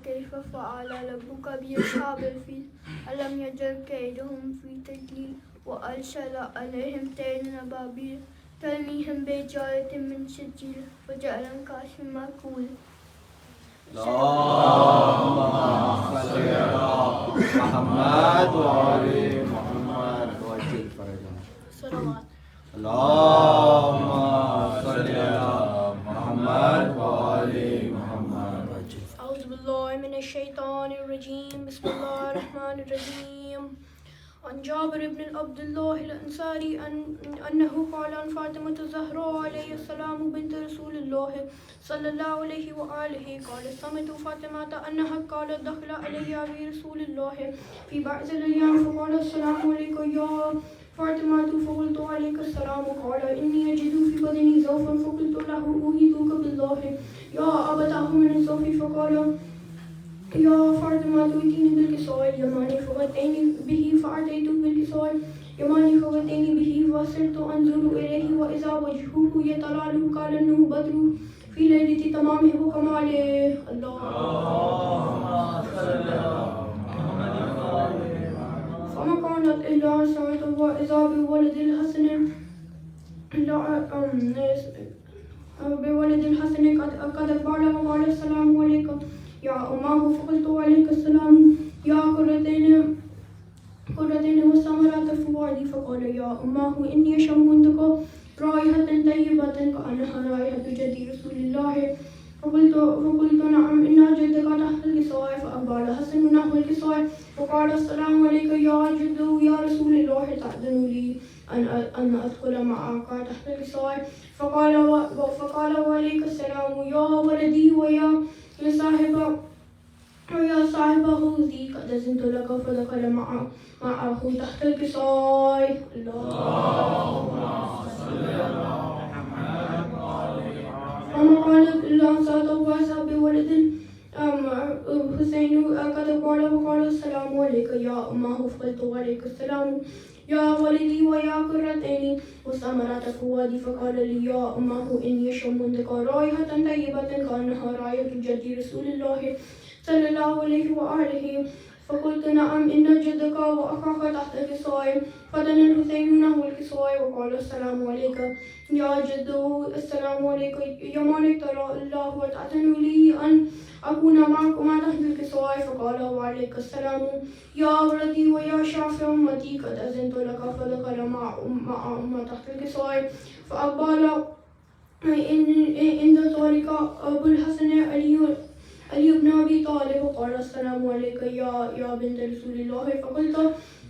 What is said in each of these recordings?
كيف فعل ربك بأصحاب الفيل ألم يجعل كيدهم في تضليل وأرسل عليهم طيرا أبابيل ترميهم بحجارة من سجيل فجعلهم كعصف مأكول. اللهم صل على محمد وآل محمد وعجل فرجهم. صلوات. اللهم صل على محمد وآل محمد وعجل. أعوذ بالله من الشيطان الرجيم. بسم الله الرحمن الرحيم. عن جابر بن عبد الله الأنصاري أنه قال عن فاطمة الزهراء عليه السلام بنت رسول الله صلى الله عليه وآله قال سمعت فاطمة أنها قالت دخل علي أبي رسول الله في بعض الأيام فقال السلام عليك يا فاطمة فقلت عليك السلام قال إني أجد في بدني زوفا فقلت له أوهدك بالله يا أبتاه من الزوف فقال يا فاطمة ائتني بالكساء اليماني فغطيني به فأتيت بالكساء اليماني فغطيني به فصرت أنظر إليه وإذا وجهه يتلألأ كأنه بدر في ليلة تمامه وكماله. اللهم صل على محمد. فما كانت إلا ساعة وإذا بولد الحسن قد أقبل وقال السلام عليكم يا أماه فقلت عليك السلام يا قرتين والثمرات فوادي فقال يا أماه إني أشم عندك رائحة طيبة كأنها رائحة جدي رسول الله فقلت نعم إن جدك تحت الكساء فأقبل حسن نحو الكساء وقال السلام عليك يا جد يا رسول الله تأذن لي أن أدخل معك تحت الكساء فقال وعليك السلام يا ولدي ويا صاحب خوذي قد أذنت لك فدخل معه تحت الكساء. اللهم صل على محمد وما قالت إلا ساعة وإذا بولد حسين قد قال وقال السلام عليك يا أماه فقلت عليك السلام يا ولدي ويا قرتين والثمرات فوادي فقال لي يا أماه إني أشم عندك رائحة طيبة كأنها رائحة جدي رسول الله صلى الله عليه وآله فقلت نعم إن جدك وأخاك تحت الكساء فدنا الحسين نحو الكساء وقال السلام عليك يا جد السلام عليك يا من ترى الله وتأذن لي أن أكون معكما تحت الكساء فقال وعليك السلام يا ولدي ويا شافع أمتي قد أذنت لك فدخل مع تحت الكساء فأقبل عند ذلك أبو الحسن علي بن أبي طالب وقال السلام عليك يا بنت رسول الله فقلت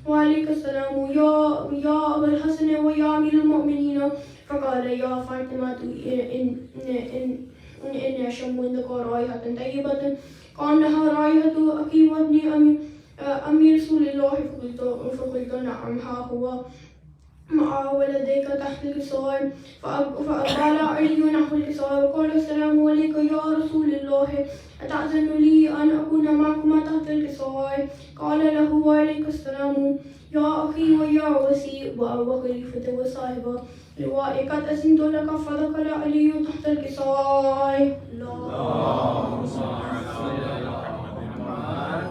وعليك السلام يا أبا الحسن ويا أمير المؤمنين فقال يا فاطمة إني أشم عندك رائحة طيبة كأنها رائحة أخي وابن أمير رسول الله فقلت نعم ها هو مع ولديك تحت الكساء فأقبل علي نحو الكساء وقال السلام عليك يا رسول الله أتأذن لي أن أكون معكما تحت الكساء قال له وعليك السلام يا أخي ويا وسيء وخليفة وصاحب لواء قد أذنت لك فدخل علي تحت الكساء. اللهم صل على محمد.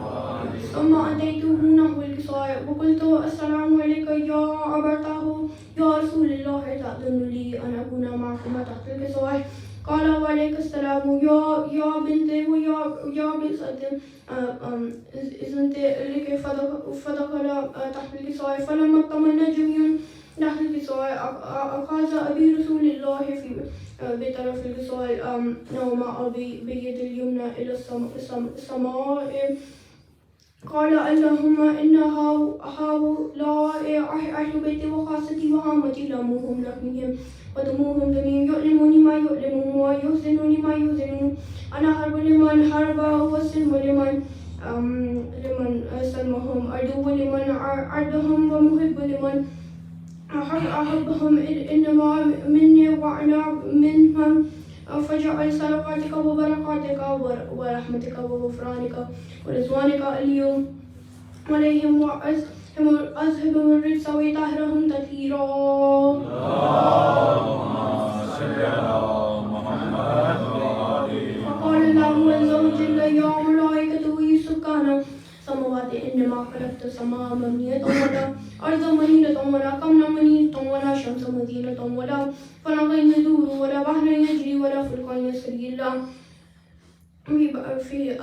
ثم أتيته نحو الكساء وقلت السلام عليك يا أبتاه يا رسول الله تأذن لي أن أكون معكما تحت الكساء قال وعليك السلام يا بنتي ويا بنت إذنت لك فدخل تحت الكساء فلما اطمأن جميعا تحت الكساء أخذ أبي رسول الله بطرف الكساء نوم أبي بيد اليمنى إلى السماء قال اللهم إن هؤلاء أهل بيتي وخاصتي وعامتي لامهم لحمهم ودموهم دمي يؤلمني ما يؤلمهم ويحزنني ما يحزنهم أنا حرب لمن حربه والسلم لمن سلمهم عدو لمن عدهم ومحب لمن أحبهم إنما مني وأنا منهم فاجعل صلواتك وبركاتك ورحمتك وغفرانك ورضوانك اليوم عليهم وأذهب الرجس وطهرهم تطهيرا. اللهم صل على محمد وآل محمد. وقال الله عز وجل يا ملائكته سكان السماوات إنما خلقت السماء مبنية ولا أرض مدينة ولا قمر منية ولا شمس مدينة ولا فلك يدور ولا بحر يجري ولا فلك يسري إلا في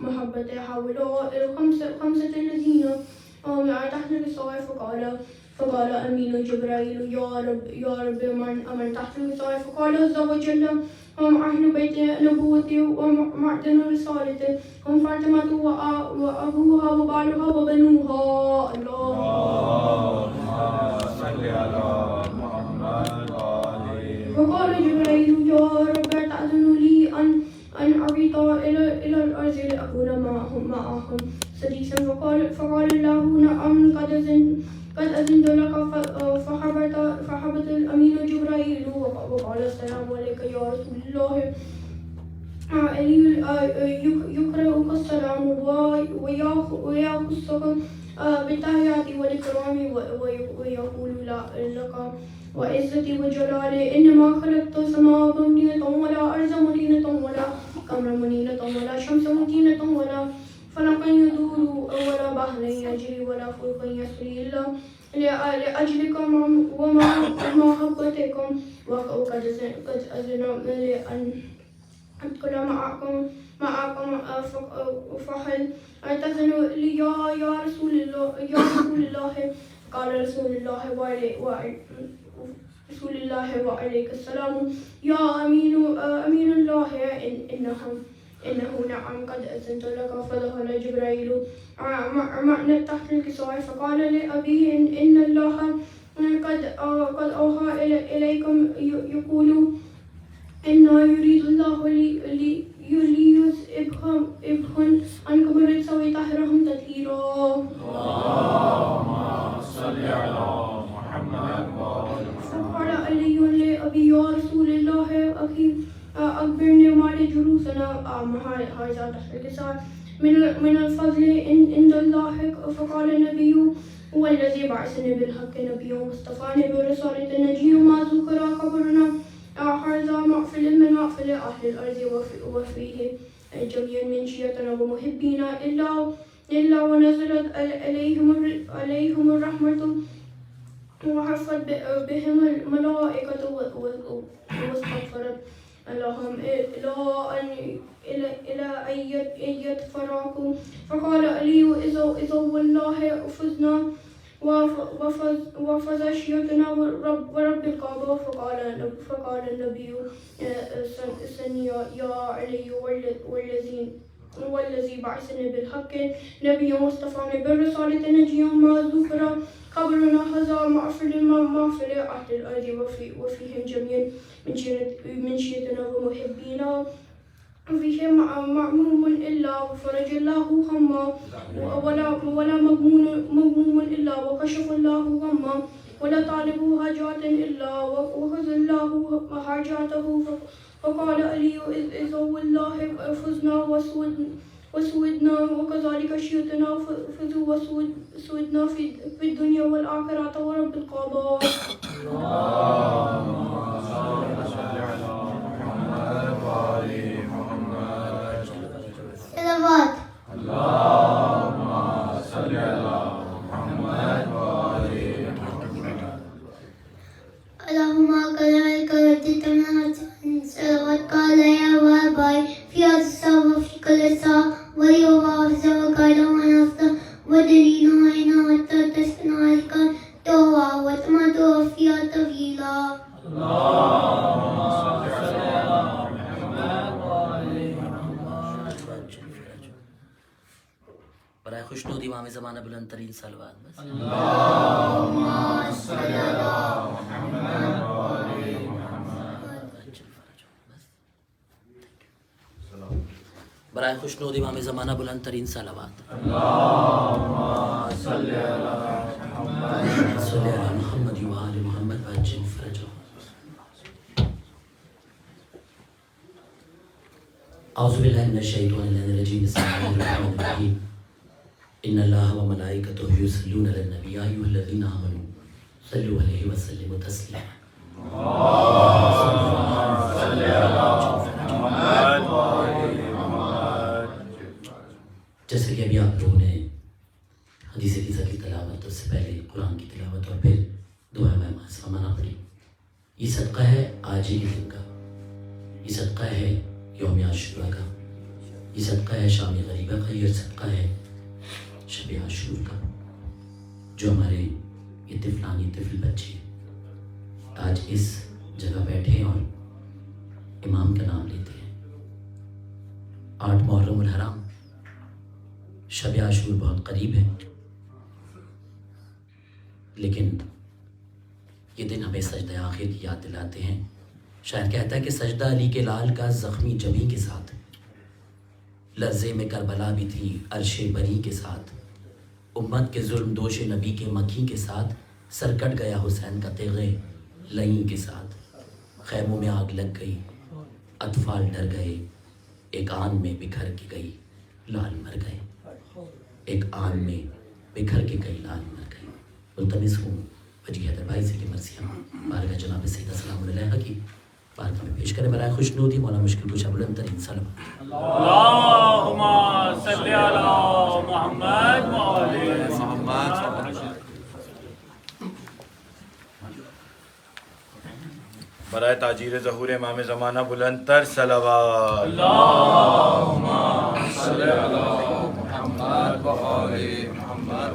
محبة هؤلاء الخمسة الذين تحت الوصاية فقال أمين جبرائيل يا رب من تحت الوصاية فقال عز وجل هم أهل بيت نبوتي ومعدن رسالتي هم فاطمة وأبوها وبعلها وبنوها. اللهم صل على محمد وآله. فقال جبرائيل يا رب تأذن لي أن أبيت إلى الأرض لأكون معهم سديسا. فقال الله نعم قد أذنت لك. فحبط الأمين جبرائيل وقال السلام عليك يا رسول الله. يقرأك السلام ويخصك بالتحيات والإكرام ويقول لك وعزتي وجلالي إنما خلقت السماء مبنية ولا أرض مدينة ولا قمر منيرة ولا شمس مدينة ولا فلك يدور ولا بحر يجري ولا فلك يسري إلا لأجلكم ومحبتكم وقد أذن لي أن أدخل معكم فهل تأذن لي يا رسول الله. قال رسول الله وعليك السلام يا أمين الله إنه نعم قد أذنت لك. فدخل جبرائيل معنا تحت الكساء فقال لأبيه إن الله قد أوحى إليكم يقول إنه يريد الله ليذهبهم عنكم الرجس ويطهرهم تطهيرا. اللهم صل على محمد وآل محمد. فقال علي لأبي يا رسول الله أخي أخبرني ما لجلوسنا هذا تحت الكساء من الفضل عند الله. فقال النبي هو الذي بعثني بالحق نبيا واصطفاني برسالة النجي وما ذكر قبرنا هذا مغفل من مغفل أهل الأرض وفيه جميع من شيعتنا ومحبينا إلا ونزلت عليهم الرحمة وحفت بهم الملائكة واستغفرت لهم إلى أن يتفرقوا. فقال علي إذا والله فزنا وفزعنا ورب الكعبة. فقال النبي ثانيا يا علي والذي بعثني بالحق نبيا واصطفاني بالرسالة نجيا ما ذكر قبرنا هذا مغفر أهل الأرض وفيهم جميع من شيعتنا ومحبينا وفيهم معموم إلا وفرج الله هما ولا مغموم إلا وكشف الله غما ولا طالب حاجات إلا وأخذ الله حاجاته. فقال علي إذا والله فزنا وسودنا وكذلك شيعتنا فزوا وسودنا في الدنيا والآخرة ورب الكعبة. صلوات. اللهم صل على محمد وآل محمد. اللهم كذلك رددت من صلوات قال يا واباي في الساعة وفي كل ساعة وليوم أفزع وقال ونفسه ودليل وإنه حتى تسكن عليك دعوة وتمد فيها طويلا. اللهم صل على محمد وآل محمد. برائے خوشنودی امام زمانہ بلند ترین صلوات. اللهم صل على محمد وآل محمد. برائے خوشنودی امام زمانہ بلند ترین صلوات. اللهم صل على محمد صلی علی محمد و آل محمد وعجل فرجهم. اعوذ باللہ من الشیطان الرجیم. بسم اللہ الرحمن الرحیم. ان اللہ و ملائکتہ یصلون علی النبی یا ایھا الذین آمنوا صلوا علیہ وسلموا تسلیما. اللهم صل على محمد محمد وآل محمد. جیسے کہ ابھی آپ لوگوں نے حدیث عیسیٰ کی تلاوت، اس سے پہلے قرآن کی تلاوت اور پھر دعا مہمانہ پڑھی. یہ صدقہ ہے آج ہی کے دن کا، یہ صدقہ ہے یوم عاشورہ کا، یہ صدقہ ہے شام غریبہ کا، یہ صدقہ ہے شب عاشور کا. جو ہمارے یہ طفلانی طفل بچے آج اس جگہ بیٹھے اور امام کا نام لیتے ہیں. 8 محرم الحرام، شب عاشور بہت قریب ہے، لیکن یہ دن ہمیں سجدہ آخر کی یاد دلاتے ہیں. شاعر کہتا ہے کہ سجدہ علی کے لال کا زخمی جبیں کے ساتھ، لرزے میں کربلا بھی تھی عرش بری کے ساتھ، امت کے ظلم دوش نبی کے مکھی کے ساتھ، سر کٹ گیا حسین کا تیغے لئیں کے ساتھ. خیموں میں آگ لگ گئی، اطفال ڈر گئے، ایک آن میں بکھر کے گئی لال مر گئے، ایک آن میں بکھر کے گئی لال مر گئے. ملتمس ہوں وجیہ حیدر بھائی سے کہ مرثیہ بارگاہ جناب سیدہ سلام علیہ کی بارگاہ میں پیش کرے برائے خوشنودی مولا مشکل کشا بلند ترین سلام. اللہم صلی علی محمد وآل محمد. برائے تاجیر ظہور امام زمانہ بلند تر صلوات. اللہم صلی علی محمد وآل محمد.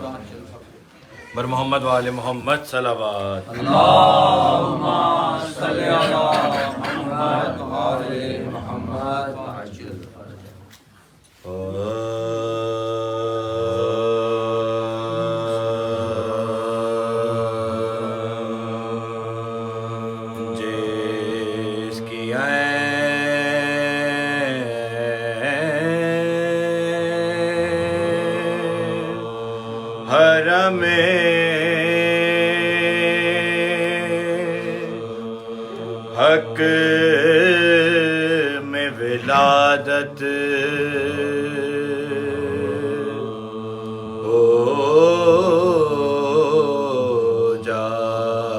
بر محمد وآل محمد صلوات. اللہم صلی علی محمد وآل محمد. جس کی حرم حق میں ولادت ہو جائے،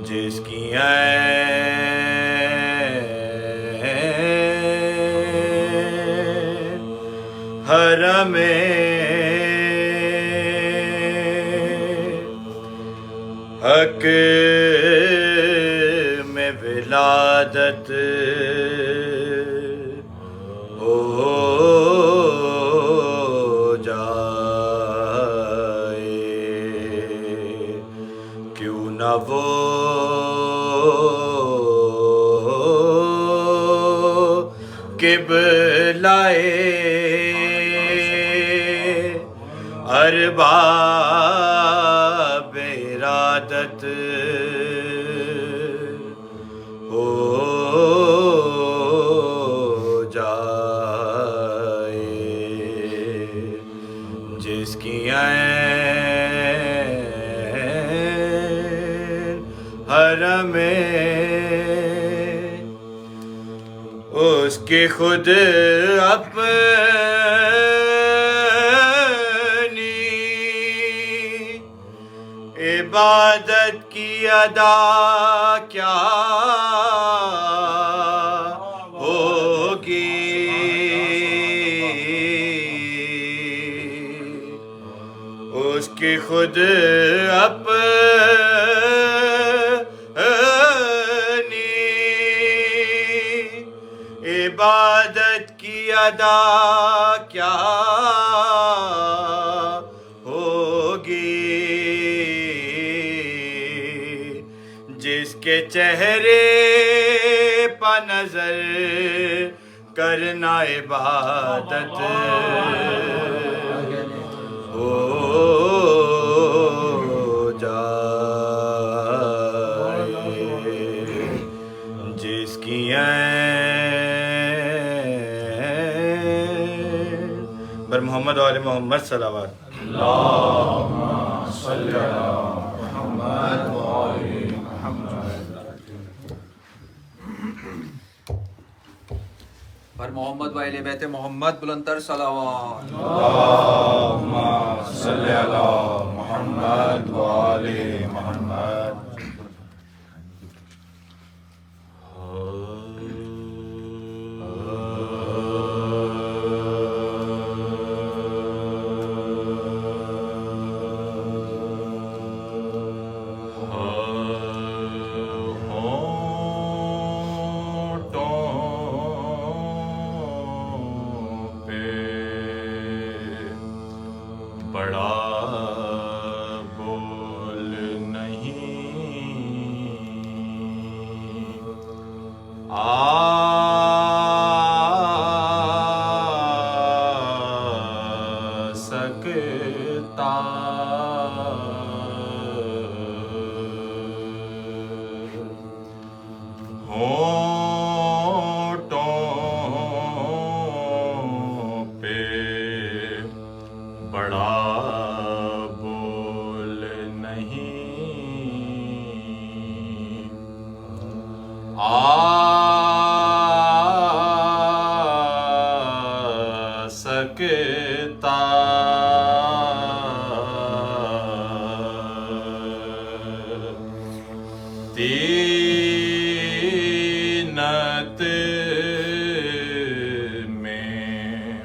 جس کی حرم حق میں ولادت ہو جائے، کیوں نہ وہ قبلۂ ارباب ارادت ہو جائے، جس کی حرم اس کے خود اپنی عبادت کی ادا کیا ہوگی، اس کے خود اپنی عبادت کی ادا کیا ہوگی، جس کے چہرے پہ نظر کرنا عبادت ہو جائے، جس کی بر محمد وآل محمد صلوات. اللہم صلی علی محمد وآل محمد. بر محمد و اہل بیت محمد بلندتر صلوات. اللہم صلی علی محمد وآل محمد. بڑا بول نہیں سکتا ہونٹوں پہ بڑا بول نہیں سکتا تینت میں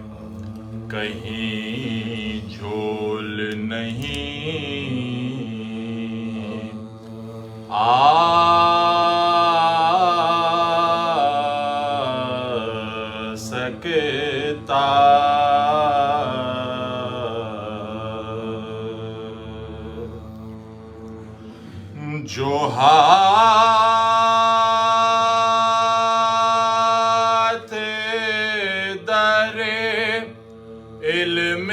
کہیں جھول نہیں سکتا جو ہاتھ در علم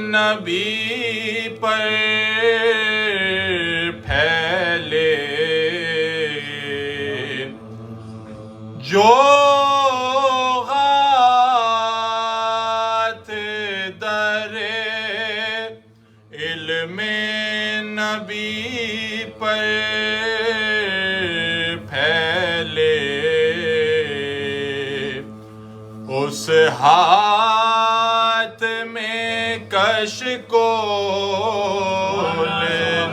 نبی پر پھیلے جو ہاتھ در علم نبی پر پھیلے اس ہاتھ میں کشکول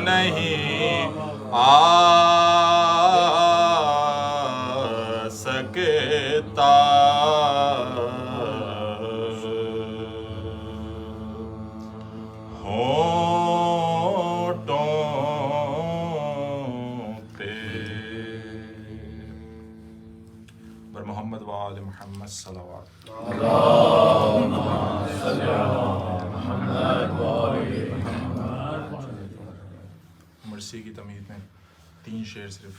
نہیں سکتا محمد وآل محمد صلوات مرسی کی تمہید میں 3 شعر صرف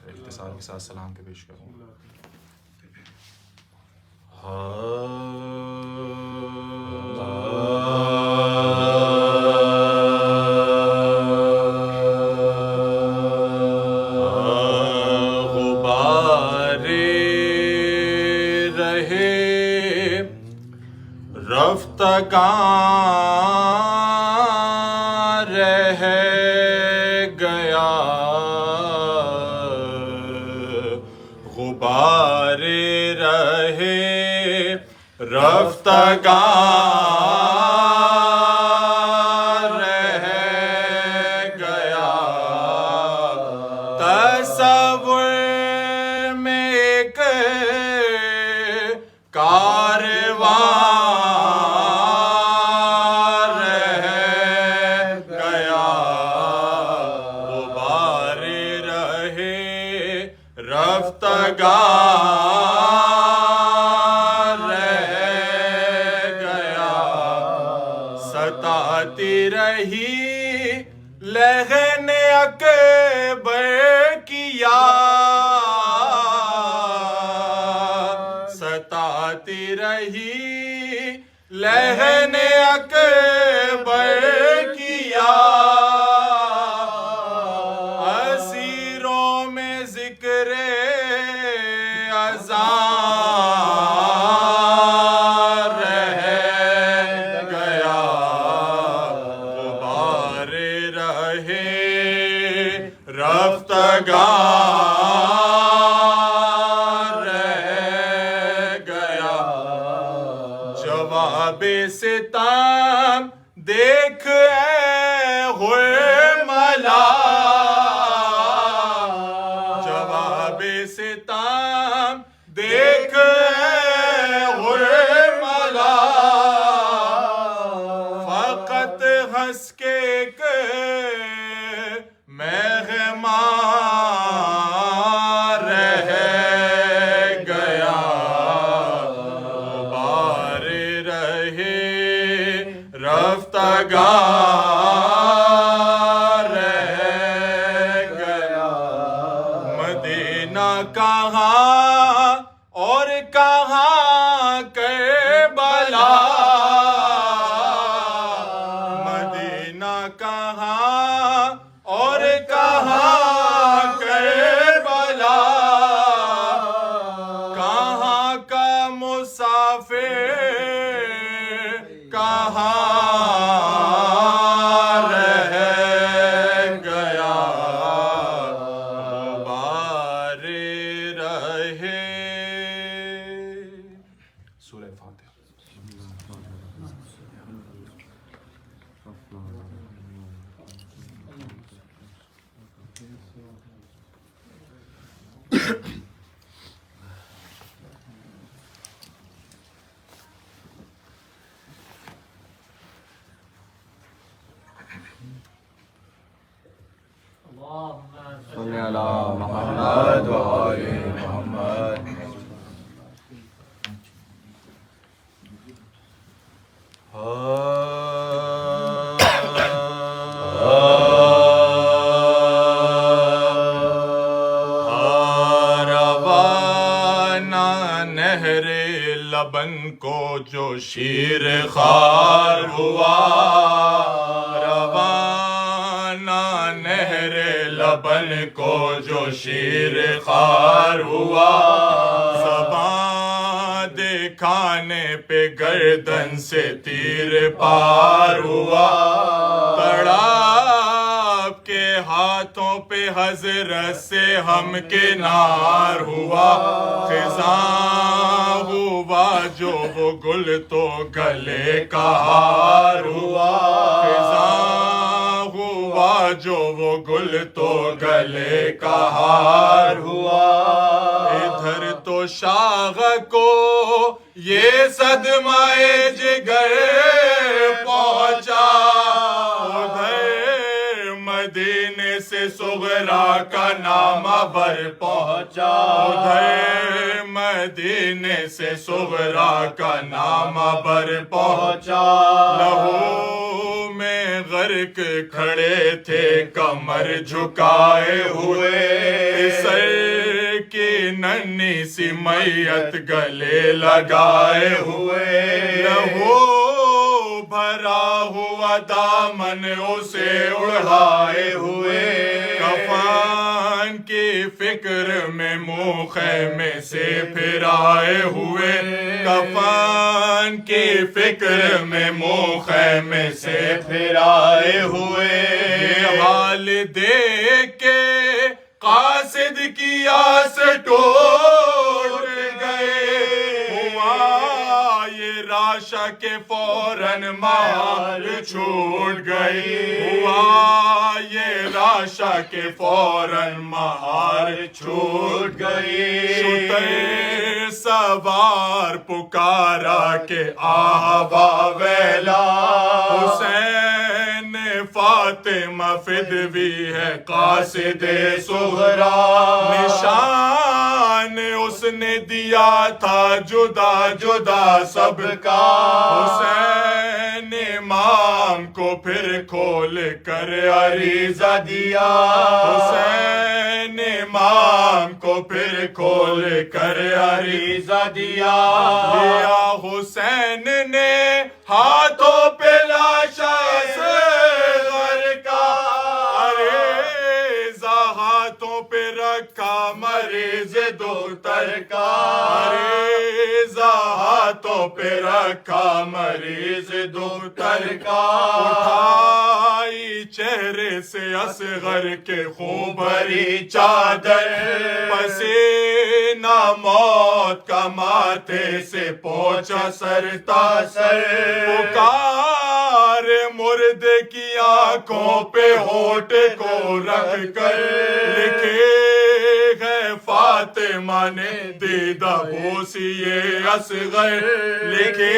اختصار کے ساتھ سلام کے پیش کروں رفتگاں رہ گیا غبار رہے رفتگاں رہ گیا تصور میں ایک کارواں ستاتی رہی لہن اکبر کی یاد ستاتی رہی لہن اکبر کی یاد اسیروں میں ذکر رفتگار رہ گیا جواب ستم دیکھ اے غرملا جواب ستم دیکھ اے غرملا فقط ہنس کے ایک مہمان رہ گیا غبار رہے کہاں رہ گیا، مدینہ کہاں اور کہاں کربلا، مدینہ کہاں اور کہاں کربلا، کہاں کا مسافر کہاں رہ گیا، غبار رہے. سورہ فاتحہ. صلی اللہ محمد و آل محمد. روانہ نہر لبن کو جو شیر خوار ہوا، روانہ نہر لبن کو جو شیر خوار ہوا، زبان دکھانے پہ گردن سے تیر پار ہوا، تڑاپ کے ہاتھوں پہ حضرت سے ہم کنار ہوا، خزاں ہوا جو وہ گل تو گلے کا ہار ہوا، خزاں ہوا جو وہ گل تو گلے کا ہار ہوا، ادھر تو شاخ کو یہ صدمہ جگر پہنچا، ادھر مدینے سے صغرا کا نام بر پہنچا، ادھر مدینے سے صغرا کا نام بر پہنچا، لہو میں غرق کھڑے تھے کمر جھکائے ہوئے، سر کی ننھی سی میت گلے لگائے ہوئے، لہو بھرا ہوا دامن اسے اڑائے ہوئے، کفن کی فکر میں منہ خیمے سے پھرائے ہوئے، کفن کی فکر میں منہ خیمے سے پھرائے ہوئے، یہ حال دیکھ کے قاصد کی آس ٹوٹ گئے، ہوا یہ راشا کے فوراً مہار چھوٹ گئی، ہوا یہ راشا کے فوراً مہار چھوٹ گئی، شتر سوار پکارا کہ آوا ویلا، حسین فاطمہ فدوی ہے قاصد صغرا، نشان اس نے دیا تھا جدا جدا سب کا، حسین امام کو پھر کھول کر عریضہ دیا، حسین امام کو پھر کھول کر عریضہ دیا، لیا حسین نے ہاتھوں پہ لاش اصغر کا، عریضہ ہاتھوں پہ رکھا مریض دختر کا، عریضہ ہاتھوں پہ رکھا مریض دختر کا، اٹھائی چہرے سے اصغر کے خون بھری چادر، پسینہ موت کا ماتھے سے پہنچا سر تا سر، پکار مرد کی آنکھوں پہ ہونٹ کو رکھ کر، لکھے ہے فاطمہ نے دیدہ بوسیے اصغر، لکھے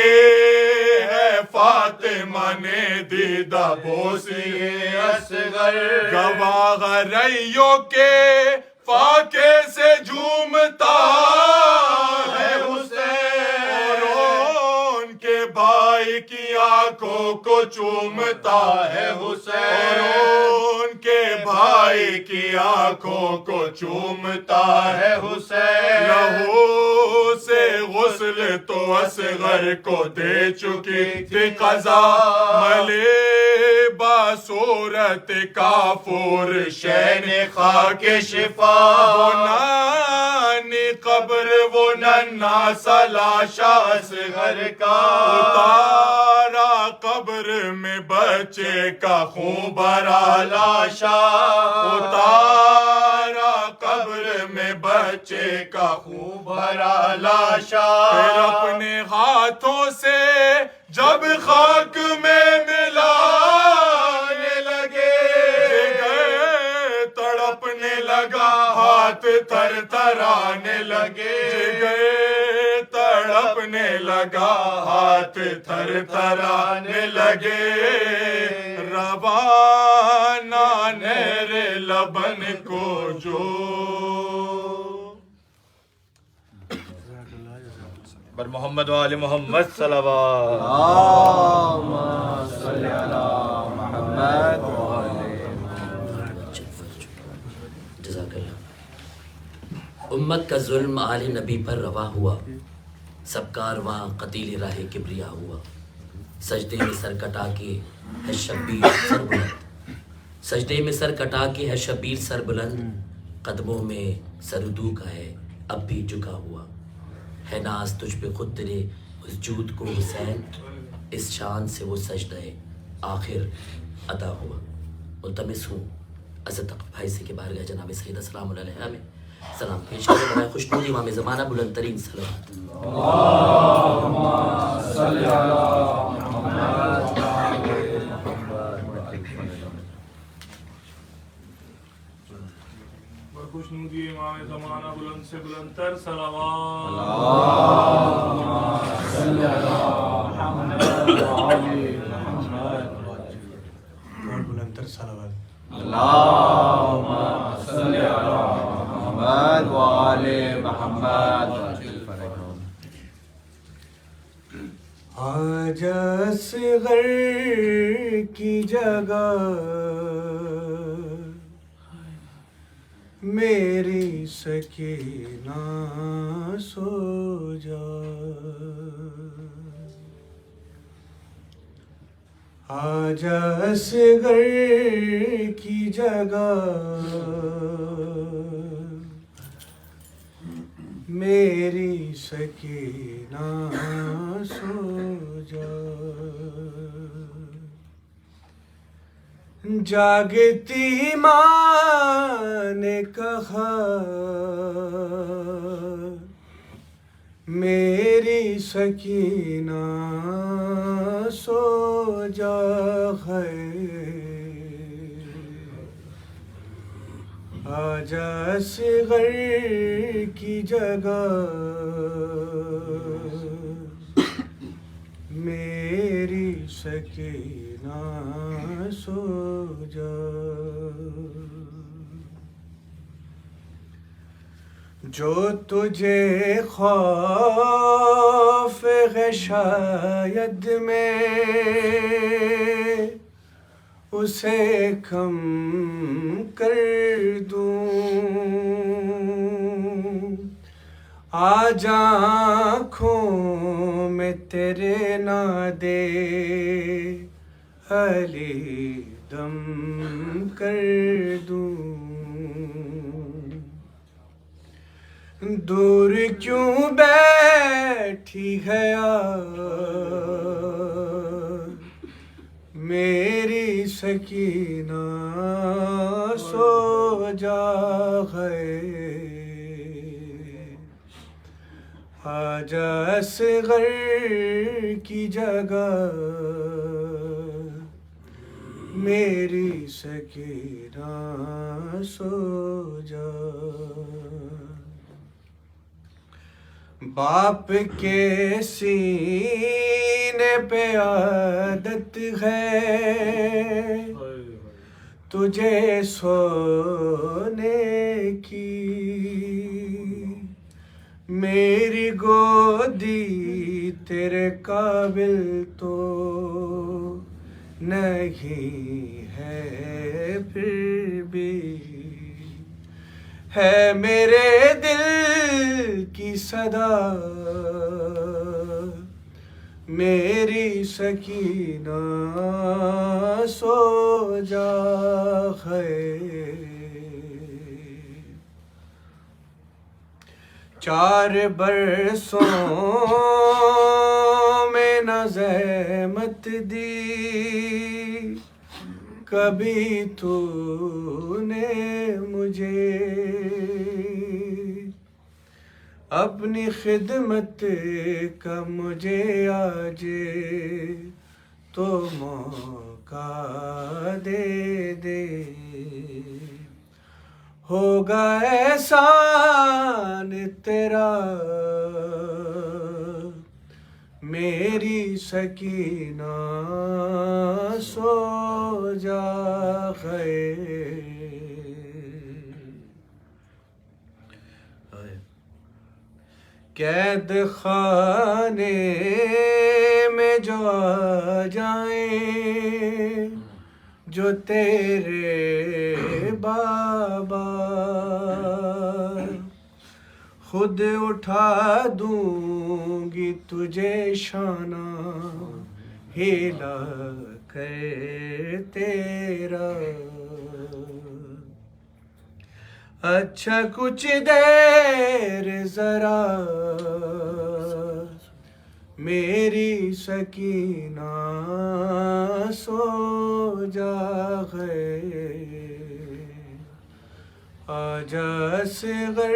ہے فاطمہ نے دیدہ بوسیے اصغر، گواہ ریوں کے فاقے سے جھومتا ہے حسین، اور ان کے بھائی کی آنکھوں کو چومتا ہے حسین، اور ان کے بھائی کی آنکھوں کو چومتا ہے حسین، لہو سے غسل تو اصغر کو دے چکی تھی قضا، ملے باصورت کافور شین خاک شفا، وہ نانی قبر وہ ننا سا لاشا اصغر کا، اتارا قبر میں بچے کا خون بھرا لاشا، اتارا قبر میں بچے کا خون بھرا لاشا، پھر اپنے ہاتھوں سے جب خاک میں ملانے لگے، گئے تڑپنے لگا ہاتھ تھر تھرانے لگے، گئے تڑپنے لگا ہاتھ تھر تھرانے لگے، روانہ نہر لبن کو جو بر محمد و آل محمد صلوات، اللہم صلی علی محمد و آل محمد۔ جزاک اللہ۔ امت کا ظلم آل نبی پر روا ہوا، سب کارواں قتیل راہ کبریا ہوا، سجدے میں سر کٹا کے ہے شبیر سر بلند، سجدے میں سر کٹا کے ہے شبیر سر بلند، قدموں میں سردو کا ہے اب بھی جھکا ہوا، ہے ناز تجھ پہ خود تیرے اس جود کو حسین، اس شان سے وہ سجدہ آخر ادا ہوا۔ ملتمس ہوں عزت بھائی سے کے بارگاہ جناب سید السلام علیہ میں سلام پیش کریں برائے خوشنود امام زمانہ بلند ترین صلوات۔ اللہم صلی علی محمد۔ خوشنودی امام زمانہ بلند سے بلند تر صلوات۔ اللہم صلی علی محمد و آل محمد۔ اور بلند تر صلوات۔ اللہم صلی علی محمد و آل محمد۔ آج اصغر کی جگہ میری سکینہ سو جا، آج اصغر کی جگہ میری سکینہ سو جا، جاگتی ماں نے کہا میری سکینہ سو جا ہے، آج اصغر کی جگہ میری سکینہ سو جا، جو تجھے خوف ہے شاید میں اسے کم کر دوں، آج آنکھوں میں تیرے نہ دے علی دم کر دوں، دور کیوں بیٹھی ہے میری سکینہ سو جا ہے، آج اصغر کی جگہ میری سکینہ سو جا، باپ کے سینے پہ عادت ہے تجھے سونے کی، میری گودی تیرے قابل تو نہیں ہے پھر بھی ہے میرے دل کی صدا میری سکینہ سو جا ہے 4 برسوں میں نہ زحمت دی کبھی تو نے مجھے اپنی خدمت کا مجھے آج تو موقع دے دے ہوگا احسان تیرا میری سکینہ سو جا ہے قید خانے میں جو آ جائیں جو تیرے بابا خود اٹھا دوں گی تجھے شانہ ہلا کر تیرا اچھا کچھ دیر ذرا میری سکینہ سو جا ہے آجا اصغر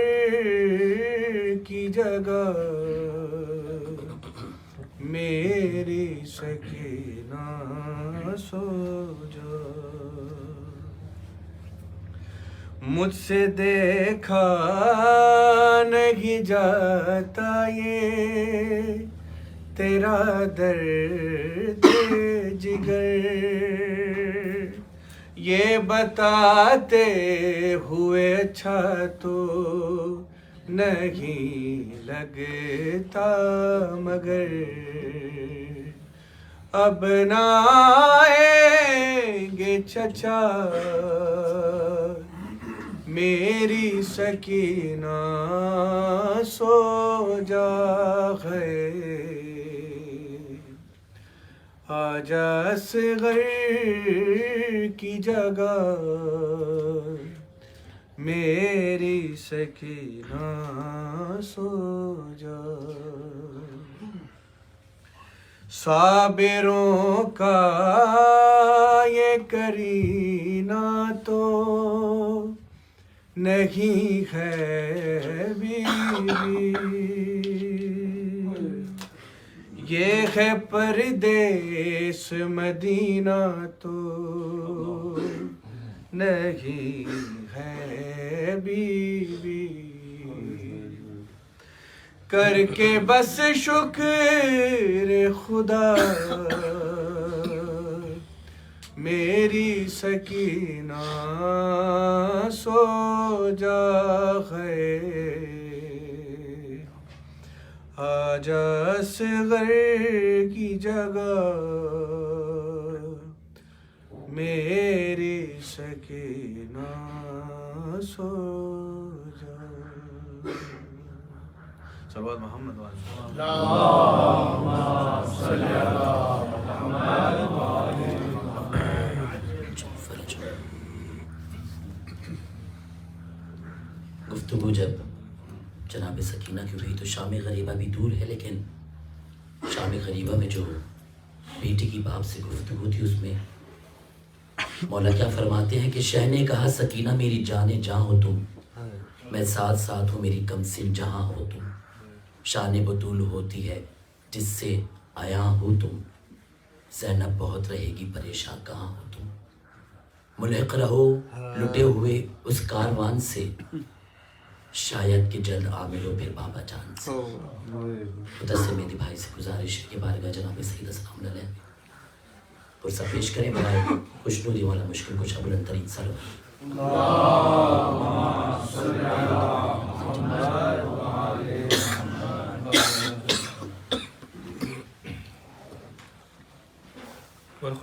کی جگہ میری سکینہ سو جا مجھ سے دیکھا نہیں جاتا یہ تیرا درد جگر یہ بتاتے ہوئے اچھا تو نہیں لگتا مگر اب نہ آئیں گے چچا میری سکینہ سو جا ہے آجا اصغر کی جگہ میری سکینہ سو جا صابروں کا یہ کرینہ تو نہیں ہے بیوی یہ ہے پردیس مدینہ تو نہیں ہے بیوی کر کے بس شکر خدا میری سکینہ سو جا ہے آجا اصغر کی جگہ میری سکینہ سو جا صلوات محمد گفتگو جب جناب سکینہ کی ہوئی تو شام غریبہ بھی دور ہے لیکن شام غریبہ میں جو بیٹی کی باپ سے گفتگو تھی اس میں مولا کیا فرماتے ہیں کہ شہ نے کہا سکینہ میری جانے جاں ہو تم میں ساتھ ساتھ ہوں میری کم سن جہاں ہو تم شان بطول ہوتی ہے جس سے آیا ہو تم زینب بہت رہے گی پریشان کہاں ہو تم ملحق رہو لٹے ہوئے اس کاروان سے شاید کہ جلد عامل ہو پھر بابا جان سے خدا سے میری بھائی سے گزارش ہے کہ بارگاہ جناب سید السلام علیہ پرسہ پیش کریں برائے خوشنودی والا مشکل کچھ بلند ترین صلوات اللہم صلی علی محمد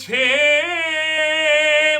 6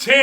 6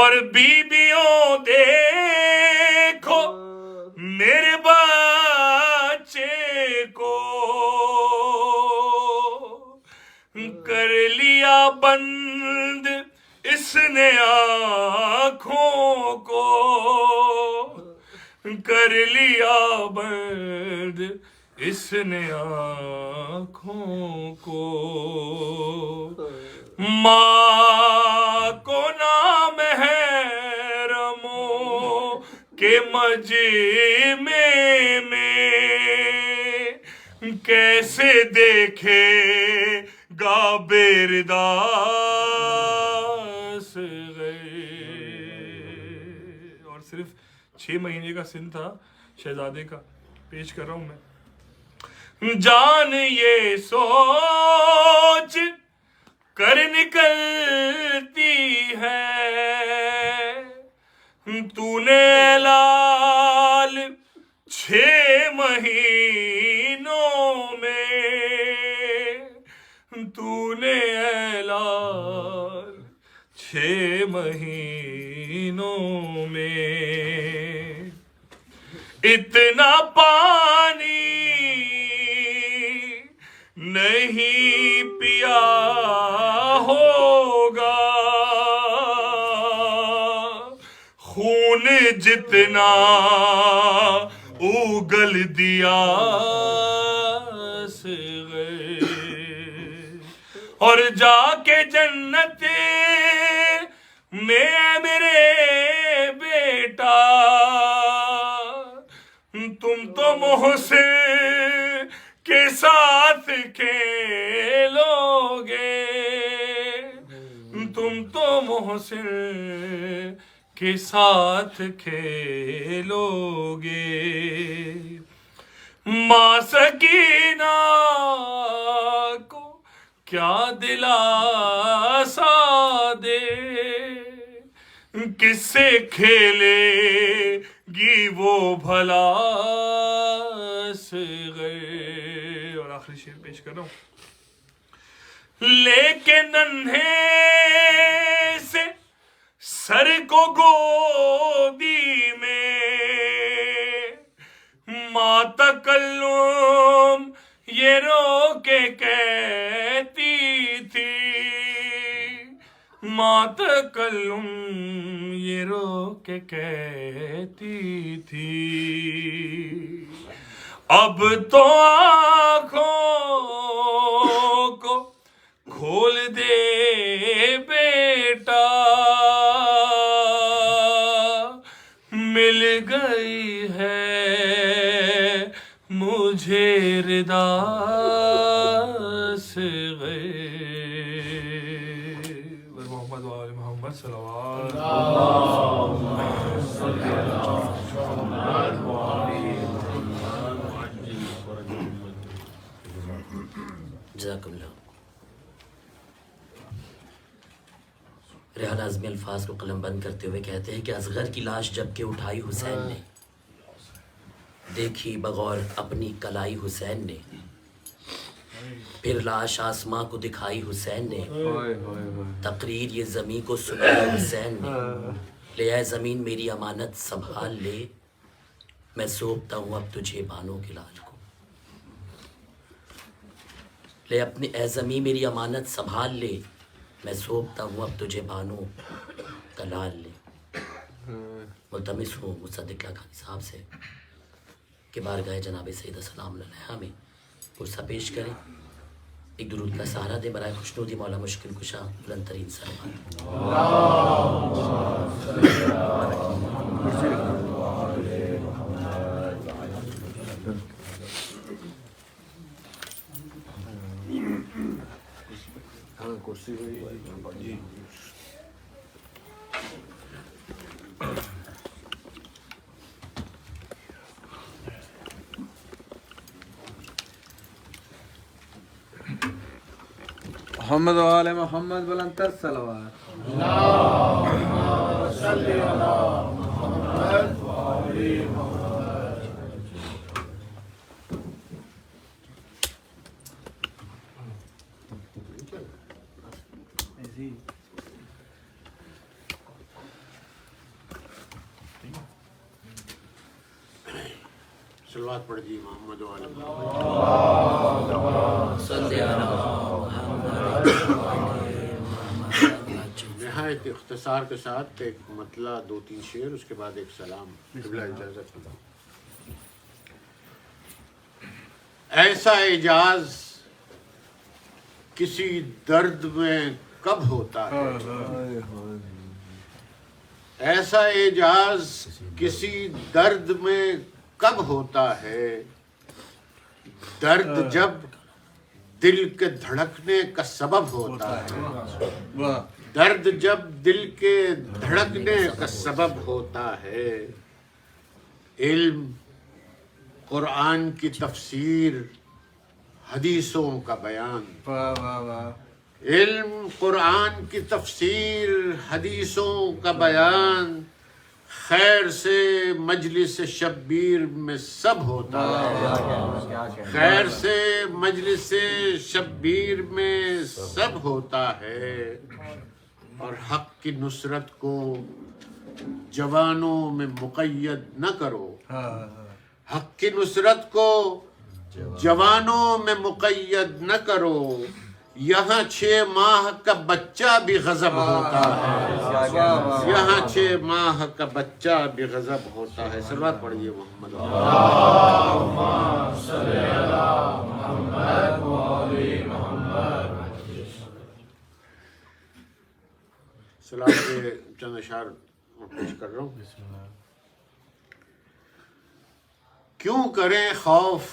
اور بیبیوں دیکھو میرے بچے کو کر لیا بند اس نے آنکھوں کو کر لیا بند اس نے آنکھوں کو ماں کو نامحرموں کے مجمع میں کیسے دیکھے گا بیرداس گئے. اور صرف 6 مہینے کا سن تھا شہزادے کا. پیش کر رہا ہوں میں. جان یہ سوچ کر نکلتی ہے تو نے لال 6 مہینوں میں تو نے لال 6 مہینوں میں اتنا پانی نہیں پیا ہوگا خون جتنا اگل دیا سے گئے. اور جا کے جنت میں میرے بیٹا تم تو محسن کے ساتھ کھیلو گے تم تو محسن کے ساتھ کھیلو گے. ماں سکینہ کو کیا دلاسا دے کس سے کھیلے گی وہ بھلا سے گئے. اور آخری شعر پیش کر رہا ہوں. لے کے ننھے سے سر کو گودی میں ماں تکلم یہ رو کے کہتی تھی ماں تکلم یہ رو کے کہتی تھی اب تو آنکھوں کو کھول دے بیٹا مل گئی ہے مجھے ردا سے گئے. محمد و آل محمد صلوات جزاکم اللہ. ریحان اعظمی الفاظ کو قلم بند کرتے ہوئے کہتے ہیں کہ اصغر کی لاش جب کہ اٹھائی حسین نے دیکھی بغور اپنی کلائی حسین نے پھر لاش آسماں کو دکھائی حسین نے تقریر یہ زمین کو سنائی حسین نے لے اے زمین میری امانت سنبھال لے میں سونپتا ہوں اب تجھے بانوں کے لال کو لے اپنے اے زمین میری امانت سنبھال لے میں سونپتا ہوں اب تجھے بانوں کا لال لے. ملتمس ہوں مصدق لاکھانی صاحب سے کہ بارگاہ جناب سید السلام علیہ میں پرسہ پیش کریں. ایک درود کا سہارا دے برائے خوشنودی مولا مشکل کشا بلند ترین سلوات. کرسی محمد و آل محمد بلند تر صلوات. صلوات پڑھ دی محمد و آل محمد. نہایت اختصار کے ساتھ ایک مطلع 2-3 شعر، اس کے بعد ایک سلام. قبلہ اجازت خدا. ایسا اعجاز کسی درد میں کب ہوتا ہے، ایسا اعجاز کسی درد میں کب ہوتا ہے، درد جب دل کے دھڑکنے کا سبب ہوتا ہے، درد جب دل کے دھڑکنے کا سبب ہوتا ہے. علم قرآن کی تفسیر، حدیثوں کا بیان. علم قرآن کی تفسیر، حدیثوں کا بیان، خیر سے مجلس شبیر میں سب ہوتا ہے، خیر سے مجلس شبیر میں سب ہوتا ہے. اور حق کی نصرت کو جوانوں میں مقید نہ کرو، حق کی نصرت کو جوانوں میں مقید نہ کرو، یہاں 6 ماہ کا بچہ بھی غضب ہوتا ہے، یہاں 6 ماہ کا بچہ بھی غضب ہوتا ہے. صلوات پڑھیے محمد. سلام کے چند اشعار پیش کر رہا ہوں. کیوں کریں خوف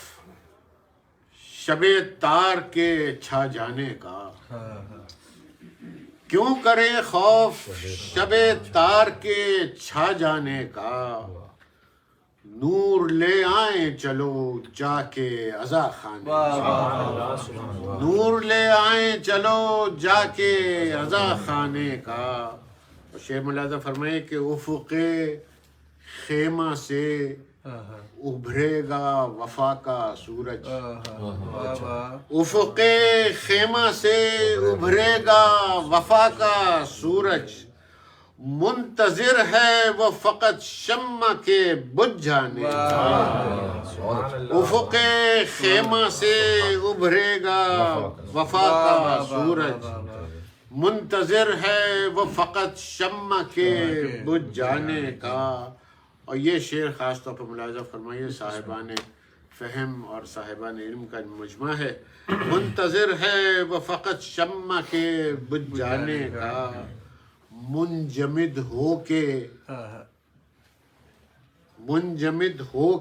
شب تار کے چھا جانے کا، کیوں کریں خوف شب تار کے چھا جانے کا، نور لے آئیں چلو جا کے عزا خانے، نور لے آئیں چلو جا کے عزا خانے کا. اور شیخ ملازہ فرمائے کہ افق خیمہ سے ابھرے گا وفا کا سورج، افق خیمہ سے ابھرے گا وفا کا سورج، منتظر ہے وہ فقط شمع کے بجھ جانے کا. افق خیمہ سے ابھرے گا وفا کا سورج، منتظر ہے وہ فقط شمع کے بجھ جانے کا. اور یہ شعر خاص طور پر ملاحظہ فرمائیے صاحبان فہم اور صاحبان علم کا مجمع ہے. منتظر ہے وہ فقط شمع کے بجھ جانے کا، منجمد ہو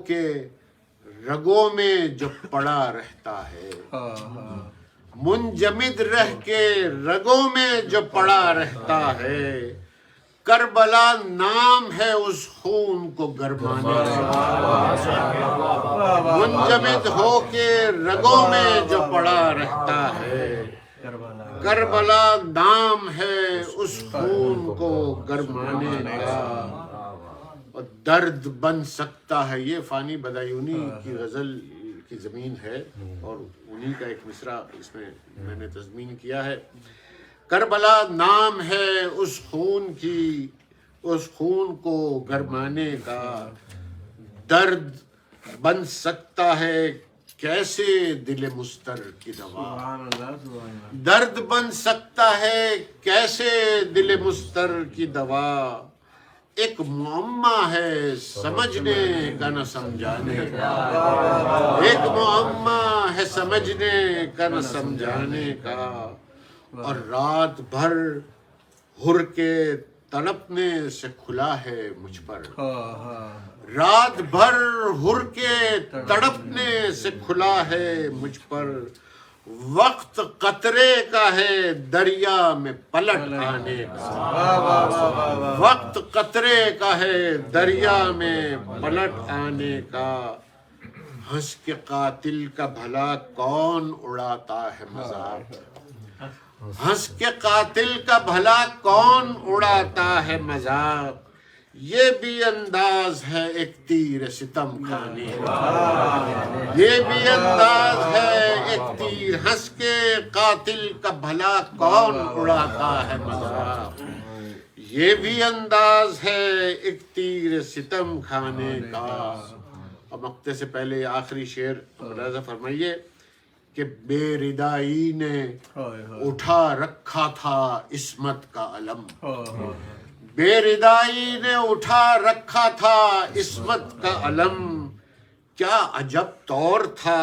کے رگوں میں جو پڑا رہتا ہے، منجمد رہ کے رگوں میں جو پڑا رہتا ہے، کربلا نام ہے اس خون کو گرمانے کا، منجمد ہو کے رگوں میں جو پڑا رہتا ہے، کربلا نام ہے اس خون کو گرمانے کا. اور درد بن سکتا ہے، یہ فانی بدایونی کی غزل کی زمین ہے اور انہی کا ایک مصرع اس میں نے تضمین کیا ہے. کربلا نام ہے اس خون کی، اس خون کو گرمانے کا، درد بن سکتا ہے کیسے دل مستر کی دوا، درد بن سکتا ہے کیسے دل مستر کی دوا، ایک معمہ ہے سمجھنے کا نہ سمجھانے کا، ایک معمہ ہے سمجھنے کا نہ سمجھانے کا. اور رات بھر ہر کے تڑپنے سے کھلا ہے مجھ پر، رات بھر ہر کے تڑپنے سے کھلا ہے مجھ پر، وقت قطرے کا ہے دریا میں پلٹ آنے کا، وقت قطرے کا ہے دریا میں پلٹ آنے کا. ہنس کے قاتل کا بھلا کون اڑاتا ہے مذاق، ہنس کے قاتل کا بھلا کون اڑاتا ہے مذاق، یہ بھی انداز ہے ایک تیر ستم کھانے کا، یہ بھی انداز ہے ایک تیر، ہنس کے قاتل کا بھلا کون اڑاتا ہے مذاق، یہ بھی انداز ہے ایک تیر ستم کھانے کا. مقتے سے پہلے آخری شعر ملاحظہ فرمائیے کہ بے ردائی نے اٹھا رکھا تھا عصمت کا علم. بے ردائی نے اٹھا رکھا تھا عصمت کا علم. کیا عجب طور تھا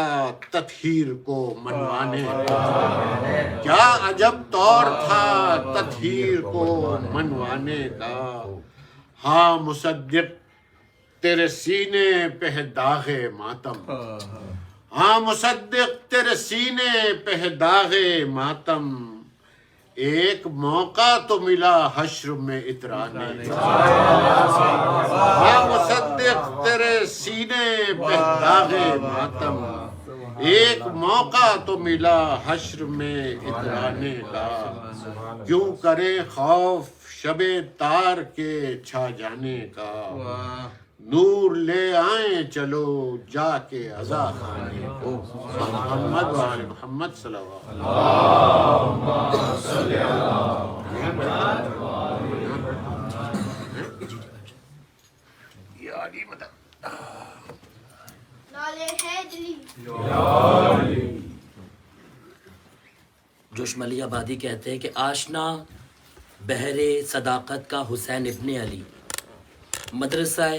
تطہیر کو منوانے کا. کیا عجب طور تھا تطہیر کو منوانے کا. ہاں مصدق تیرے سینے پہ ہے داغ ماتم. ہاں مصدق تیرے سینے پہ ہے داغ ماتم. ایک موقع تو ملا حشر میں اترانے کا. ہاں مصدق تیرے سینے پہ داغ ماتم. ایک موقع تو ملا حشر میں اترانے کا. کیوں کرے خوف شب تار کے چھا جانے کا. نور لے آئیں چلو جا کے عزا خانے کو. محمد و آل محمد صلوات جوشملی آبادی کہتے ہیں کہ آشنا بحر صداقت کا حسین ابن علی، مدرسہ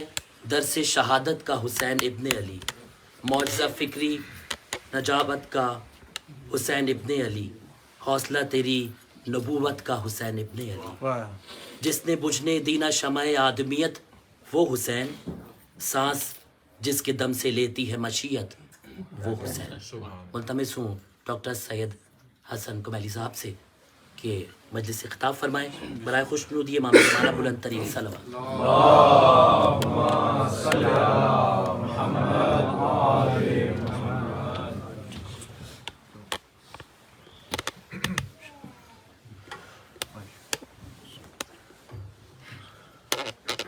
درس شہادت کا حسین ابن علی، معجزہ فکری نجابت کا حسین ابن علی، حوصلہ تیری نبوت کا حسین ابن علی. جس نے بجھنے دینا شمع آدمیت وہ حسین، سانس جس کے دم سے لیتی ہے مشیت وہ حسین. ملتمس ہوں ڈاکٹر سید حسن کمیلی صاحب سے کہ مجلس سے خطاب فرمائیں برائے خوشنودی امام زمانہ بلند ترین صلوات.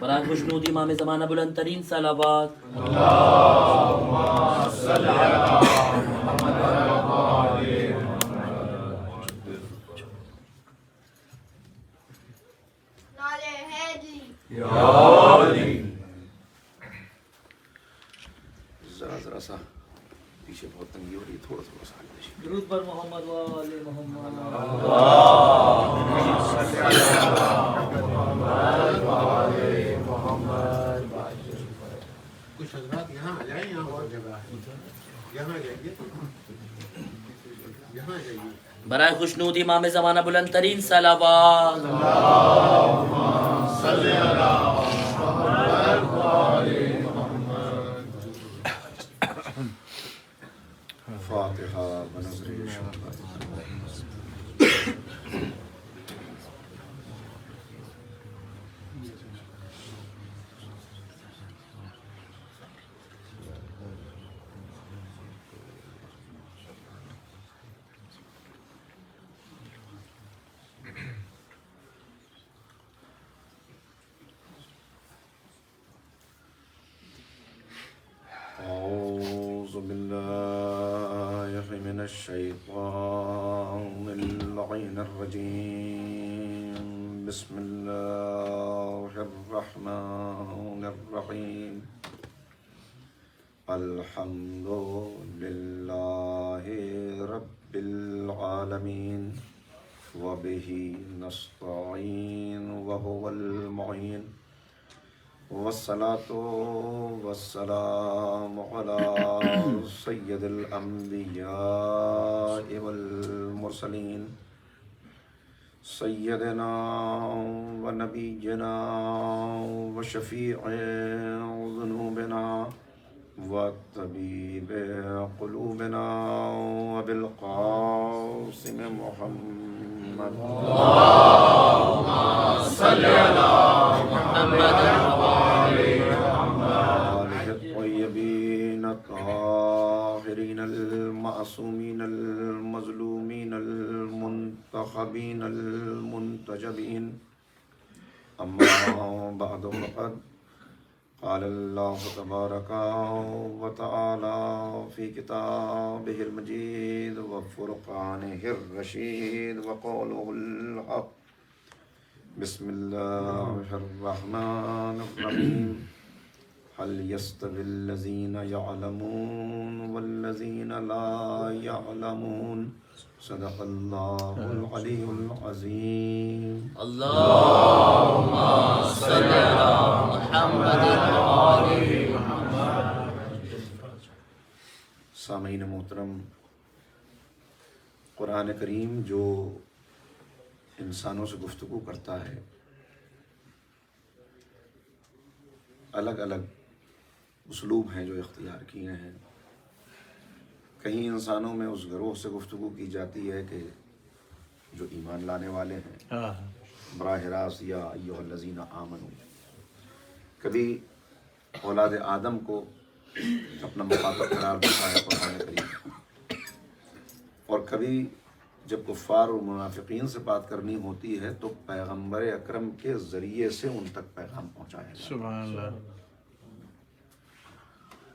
برائے خوشنودی امام زمانہ بلند ترین صلوات. ذرا سا پیچھے بہت تنگی ہو رہی ہے، تھوڑا سا درود بر محمد و آل محمد. کچھ حضرات یہاں آ جائیں. یہاں اور جگہ ہے. یہاں جائیے. یہاں جائیے. برائے خوشنودی امام زمانہ بلند ترین صلوات. فاتحہ بنظر أعوذ بالله من الشيطان اللعين الرجيم. بسم الله الرحمن الرحيم. الحمد لله رب العالمين وبه نستعين وهو المعين. والصلاة والسلام على سيد الأنبياء والمرسلين سيدنا ونبينا وشفيع ذنوبنا وطبيب قلوبنا وبالقاسم محمد. اللهم صل على محمد الطيبين الطاهرين المعصومين المظلومين المنتخبين المنتجبين. أما بعد فقد قال الله تبارك وتعالى في كتابه المجيد وفرقانه الرشيد وقوله الحق. بسم الله الرحمن الرحيم. هل يستوي الذين يعلمون والذين لا يعلمون صدق الله العلي العظيم. اللهم صل على محمد وآل محمد. سامعین محترم، قرآن کریم جو انسانوں سے گفتگو کرتا ہے، الگ الگ اسلوب ہیں جو اختیار کیے ہیں. کہیں انسانوں میں اس گروہ سے گفتگو کی جاتی ہے کہ جو ایمان لانے والے ہیں، براہ راست یا ایھا الذین آمنو. کبھی اولاد آدم کو اپنا مخاطب قرار دیتا ہے قرآن کریم، اور کبھی جب کفار اور منافقین سے بات کرنی ہوتی ہے تو پیغمبر اکرم کے ذریعے سے ان تک پیغام پہنچایا جاتا ہے. سبحان اللہ.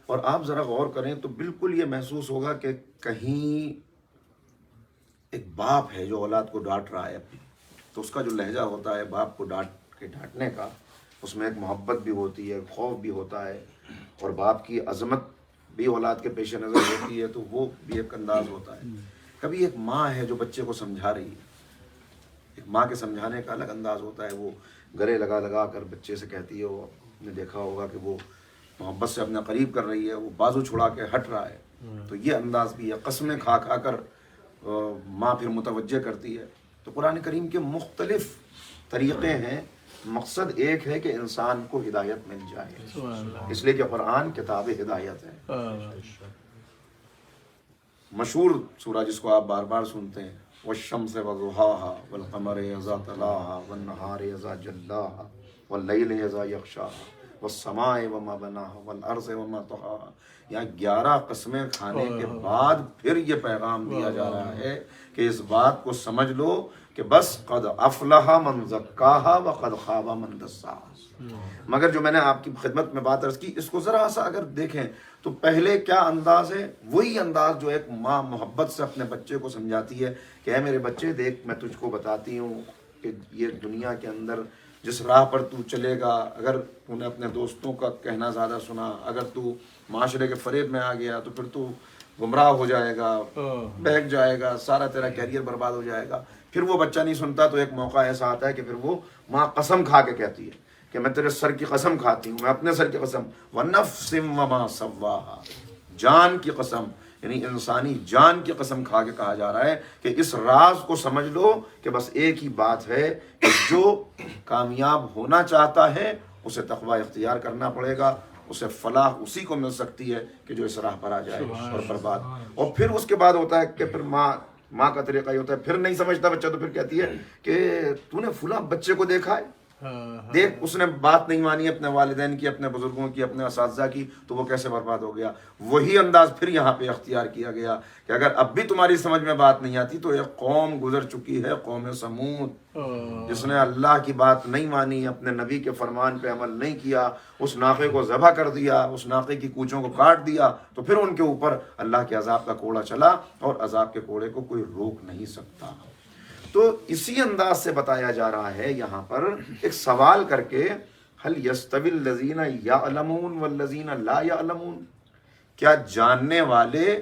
اور آپ ذرا غور کریں تو بالکل یہ محسوس ہوگا کہ کہیں ایک باپ ہے جو اولاد کو ڈانٹ رہا ہے اپنی، تو اس کا جو لہجہ ہوتا ہے باپ کو ڈانٹنے کا، اس میں ایک محبت بھی ہوتی ہے، خوف بھی ہوتا ہے، اور باپ کی عظمت بھی اولاد کے پیش نظر ہوتی ہے، تو وہ بھی ایک انداز ہوتا ہے. کبھی ایک ماں ہے جو بچے کو سمجھا رہی ہے، ایک ماں کے سمجھانے کا الگ انداز ہوتا ہے. وہ گلے لگا لگا کر بچے سے کہتی ہے، وہ آپ نے دیکھا ہوگا کہ وہ محبت سے اپنا قریب کر رہی ہے، وہ بازو چھڑا کے ہٹ رہا ہے. تو یہ انداز بھی ہے. قسمیں کھا کھا کر ماں پھر متوجہ کرتی ہے. تو قرآن کریم کے مختلف طریقے ہیں، مقصد ایک ہے کہ انسان کو ہدایت مل جائے، اس لیے کہ قرآن کتاب ہدایت ہے. مشہور سورہ جس کو آپ بار بار سنتے ہیں، والشمس وضحاها والقمر اذا تلاها والنهار اذا جلاها واللیل اذا یغشاها والسماء وما بناها والارض وما طحاها. یہاں 11 قسمیں کھانے کے بعد پھر یہ پیغام دیا جا رہا ہے کہ اس بات کو سمجھ لو کہ بس قد افلح من زکاها وقد خاب من دساها. مگر جو میں نے آپ کی خدمت میں بات عرض کی، اس کو ذرا سا اگر دیکھیں تو پہلے کیا انداز ہے، وہی انداز جو ایک ماں محبت سے اپنے بچے کو سمجھاتی ہے کہ اے میرے بچے دیکھ، میں تجھ کو بتاتی ہوں کہ یہ دنیا کے اندر جس راہ پر تو چلے گا، اگر تو نے اپنے دوستوں کا کہنا زیادہ سنا، اگر تو معاشرے کے فریب میں آ گیا تو پھر تو گمراہ ہو جائے گا، بہک جائے گا، سارا تیرا کیریئر برباد ہو جائے گا. پھر وہ بچہ نہیں سنتا تو ایک موقع ایسا آتا ہے کہ پھر وہ ماں قسم کھا کے کہتی ہے کہ میں تیرے سر کی قسم کھاتی ہوں، میں اپنے سر کی قسم، وَنَفْسٍ وَمَا سَوَّاهَا، جان کی قسم، یعنی انسانی جان کی قسم کھا کے کہا جا رہا ہے کہ اس راز کو سمجھ لو کہ بس ایک ہی بات ہے کہ جو کامیاب ہونا چاہتا ہے اسے تقوی اختیار کرنا پڑے گا، اسے فلاح اسی کو مل سکتی ہے کہ جو اس راہ پر آ جائے اور برباد. اور پھر اس کے بعد ہوتا ہے کہ پھر ماں کا طریقہ یہ ہوتا ہے، پھر نہیں سمجھتا بچہ تو پھر کہتی ہے کہ تو نے فلاں بچے کو دیکھا ہے، دیکھ اس نے بات نہیں مانی اپنے والدین کی، اپنے بزرگوں کی، اپنے اساتذہ کی، تو وہ کیسے برباد ہو گیا. وہی انداز پھر یہاں پہ اختیار کیا گیا کہ اگر اب بھی تمہاری سمجھ میں بات نہیں آتی تو ایک قوم گزر چکی ہے، قوم سمود، جس نے اللہ کی بات نہیں مانی، اپنے نبی کے فرمان پہ عمل نہیں کیا، اس ناقے کو ذبح کر دیا، اس ناقے کی کوچوں کو کاٹ دیا، تو پھر ان کے اوپر اللہ کے عذاب کا کوڑا چلا، اور عذاب کے کوڑے کو کوئی روک نہیں سکتا. تو اسی انداز سے بتایا جا رہا ہے یہاں پر ایک سوال کر کے، هل يستوي الذين يعلمون والذين لا يعلمون، کیا جاننے والے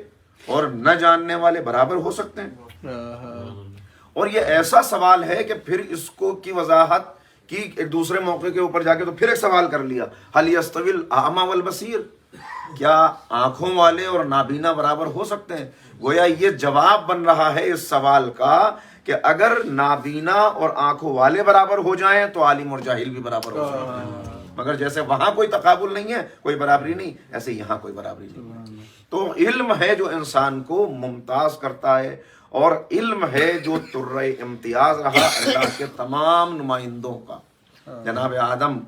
اور نہ جاننے والے برابر ہو سکتے ہیں؟ اور یہ ایسا سوال ہے کہ پھر اس کو کی وضاحت کی ایک دوسرے موقع کے اوپر جا کے تو پھر ایک سوال کر لیا، هل يستوي الاعمى والبصير، کیا آنکھوں والے اور نابینا برابر ہو سکتے ہیں؟ گویا یہ جواب بن رہا ہے اس سوال کا کہ اگر نابینا اور آنکھوں والے برابر ہو جائیں تو عالم اور جاہل بھی برابر ہو سکتے ہیں. مگر جیسے وہاں کوئی تقابل نہیں ہے، کوئی برابری نہیں، ایسے یہاں کوئی برابری نہیں. تو علم ہے جو انسان کو ممتاز کرتا ہے، اور علم ہے جو ترہ امتیاز رہا اللہ کے تمام نمائندوں کا. جناب آدم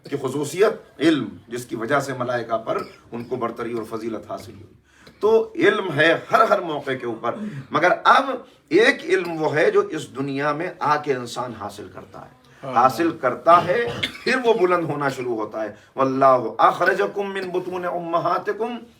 کی خصوصیت علم، جس کی وجہ سے ملائکہ پر ان کو برتری اور فضیلت حاصل ہوئی. تو علم ہے ہر موقع کے اوپر، مگر اب ایک علم وہ ہے جو اس دنیا میں آ کے انسان حاصل کرتا ہے، پھر وہ بلند ہونا شروع ہوتا ہے. واللہ اخرجکم من بطون امہاتکم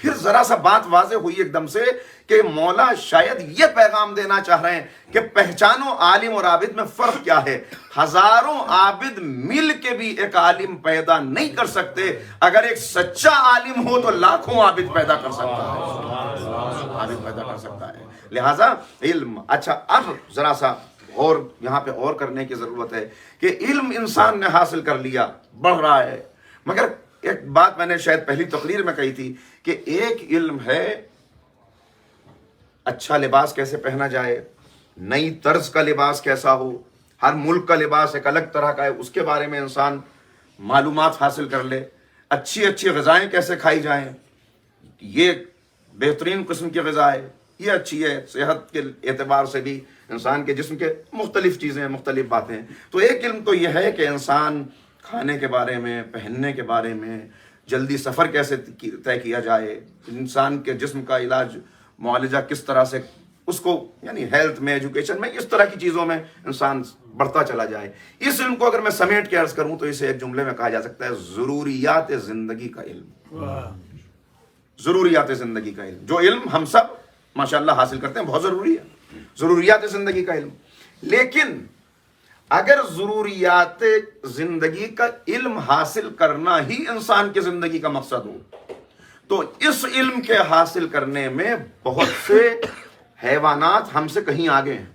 پھر ذرا سا بات واضح ہوئی ایک دم سے کہ مولا شاید یہ پیغام دینا چاہ رہے ہیں کہ پہچانو عالم اور عابد میں فرق کیا ہے. ہزاروں عابد مل کے بھی ایک عالم پیدا نہیں کر سکتے. اگر ایک سچا عالم ہو تو لاکھوں عابد پیدا کر سکتا ہے، عابد پیدا کر سکتا ہے. لہذا علم. اچھا اب ذرا سا اور یہاں پہ اور کرنے کی ضرورت ہے کہ علم انسان نے حاصل کر لیا، بڑھ رہا ہے، مگر ایک بات میں نے شاید پہلی تقریر میں کہی تھی کہ ایک علم ہے اچھا لباس کیسے پہنا جائے، نئی طرز کا لباس کیسا ہو، ہر ملک کا لباس ایک الگ طرح کا ہے، اس کے بارے میں انسان معلومات حاصل کر لے. اچھی اچھی غذائیں کیسے کھائی جائیں، یہ بہترین قسم کی غذا ہے، یہ اچھی ہے، صحت کے اعتبار سے بھی انسان کے جسم کے مختلف چیزیں، مختلف باتیں. تو ایک علم تو یہ ہے کہ انسان کھانے کے بارے میں، پہننے کے بارے میں، جلدی سفر کیسے طے کیا جائے، انسان کے جسم کا علاج معالجہ کس طرح سے اس کو، یعنی ہیلتھ میں، ایجوکیشن میں، اس طرح کی چیزوں میں انسان بڑھتا چلا جائے. اس علم کو اگر میں سمیٹ کے عرض کروں تو اسے ایک جملے میں کہا جا سکتا ہے ضروریات زندگی کا علم. ضروریات زندگی کا علم، جو علم ہم سب ماشاءاللہ حاصل کرتے ہیں، بہت ضروری ہے ضروریات زندگی کا علم. لیکن اگر ضروریات زندگی کا علم حاصل کرنا ہی انسان کی زندگی کا مقصد ہو تو اس علم کے حاصل کرنے میں بہت سے حیوانات ہم سے کہیں آگے ہیں.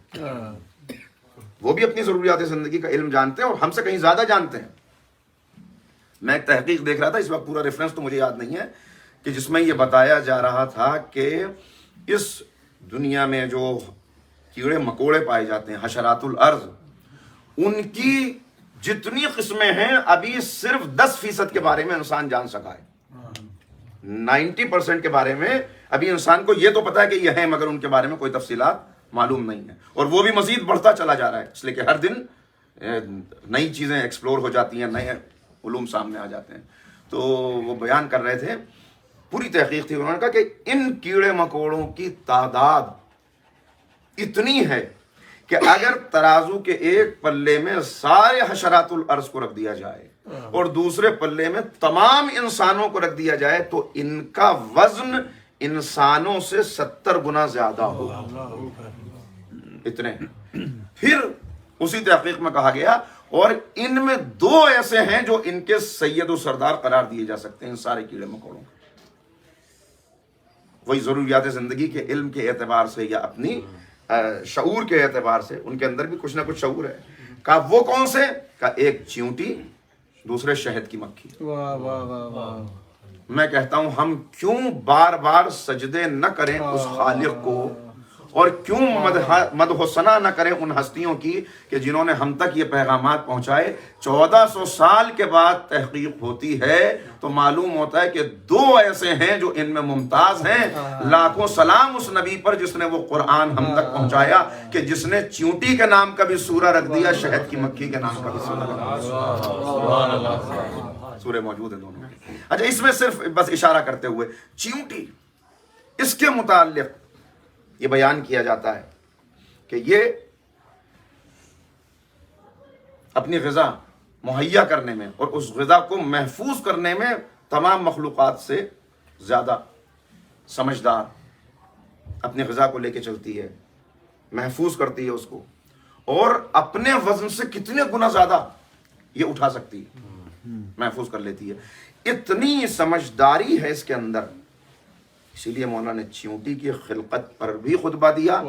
وہ بھی اپنی ضروریات زندگی کا علم جانتے ہیں اور ہم سے کہیں زیادہ جانتے ہیں. میں ایک تحقیق دیکھ رہا تھا، اس وقت پورا ریفرنس تو مجھے یاد نہیں ہے، کہ جس میں یہ بتایا جا رہا تھا کہ اس دنیا میں جو کیڑے مکوڑے پائے جاتے ہیں، حشرات الارض، ان کی جتنی قسمیں ہیں ابھی صرف 10% کے بارے میں انسان جان سکا ہے. 90% کے بارے میں ابھی انسان کو یہ تو پتا ہے کہ یہ ہیں، مگر ان کے بارے میں کوئی تفصیلات معلوم نہیں ہے. اور وہ بھی مزید بڑھتا چلا جا رہا ہے، اس لیے کہ ہر دن نئی چیزیں ایکسپلور ہو جاتی ہیں، نئے علوم سامنے آ جاتے ہیں. تو وہ بیان کر رہے تھے، پوری تحقیق تھی، انہوں نے کہا کہ ان کیڑے مکوڑوں کی تعداد اتنی ہے کہ اگر ترازو کے ایک پلے میں سارے حشرات الارض کو رکھ دیا جائے اور دوسرے پلے میں تمام انسانوں کو رکھ دیا جائے تو ان کا وزن انسانوں سے 70 گنا زیادہ ہوگا. اتنے. پھر اسی تحقیق میں کہا گیا اور ان میں 2 ایسے ہیں جو ان کے سید و سردار قرار دیے جا سکتے ہیں، ان سارے کیڑے مکوڑوں. وہی ضروریات زندگی کے علم کے اعتبار سے یا اپنی شعور کے اعتبار سے ان کے اندر بھی کچھ نہ کچھ شعور ہے. کہا وہ کون سے؟ کہا ایک چیونٹی، دوسرے شہد کی مکھی. میں کہتا ہوں ہم کیوں بار بار سجدے نہ کریں اس خالق کو، اور کیوں مدح و ثنا نہ کریں ان ہستیوں کی کہ جنہوں نے ہم تک یہ پیغامات پہنچائے. 1400 سال کے بعد تحقیق ہوتی ہے تو معلوم ہوتا ہے کہ 2 ایسے ہیں جو ان میں ممتاز ہیں. لاکھوں سلام اس نبی پر جس نے وہ قرآن ہم تک پہنچایا، کہ جس نے چیونٹی کے نام کا بھی سورہ رکھ دیا، شہد کی مکھی کے نام کا بھی سورہ رکھ دیا. سورہ موجود ہے دونوں. اچھا، اس میں صرف بس اشارہ کرتے ہوئے چیونٹی، اس کے متعلق یہ بیان کیا جاتا ہے کہ یہ اپنی غذا مہیا کرنے میں اور اس غذا کو محفوظ کرنے میں تمام مخلوقات سے زیادہ سمجھدار، اپنی غذا کو لے کے چلتی ہے، محفوظ کرتی ہے اس کو، اور اپنے وزن سے کتنے گنا زیادہ یہ اٹھا سکتی ہے، محفوظ کر لیتی ہے. اتنی سمجھداری ہے اس کے اندر. اسی لیے مولانا نے چیونٹی کی خلقت پر بھی خطبہ دیا،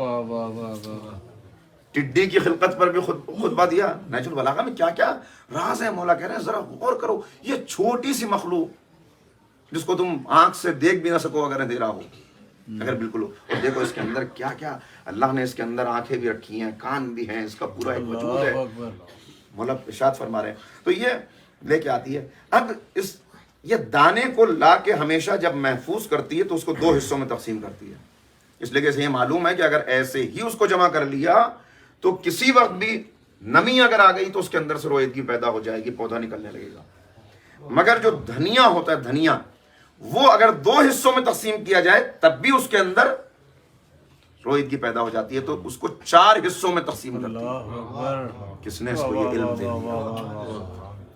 ٹڈی کی خلقت پر بھی خطبہ دیا. نہج البلاغہ میں کیا کیا راز ہے، مولا کہہ رہے ہیں ذرا غور کرو. یہ چھوٹی سی مخلوق جس کو تم آنکھ سے دیکھ بھی نہ سکو اگر اندھیرا ہو، اگر بالکل ہو، اور دیکھو اس کے اندر کیا کیا اللہ نے اس کے اندر آنکھیں بھی رکھی ہیں، کان بھی ہیں، اس کا پورا ایک وجود ہے. مولا ارشاد فرما رہے ہیں. تو یہ لے کے آتی ہے. اب یہ دانے کو لا کے ہمیشہ جب محفوظ کرتی ہے تو اس کو 2 حصوں میں تقسیم کرتی ہے. اس لیے کہ یہ معلوم ہے کہ اگر ایسے ہی اس کو جمع کر لیا تو کسی وقت بھی نمی اگر آ گئی تو اس کے اندر سے رویدگی پیدا ہو جائے گی، پودا نکلنے لگے گا. مگر جو دھنیا ہوتا ہے، دھنیا، وہ اگر 2 حصوں میں تقسیم کیا جائے تب بھی اس کے اندر رویدگی پیدا ہو جاتی ہے. تو اس کو 4 حصوں میں تقسیم کرتی ہے. کس نے اس کو یہ علم دے دیا؟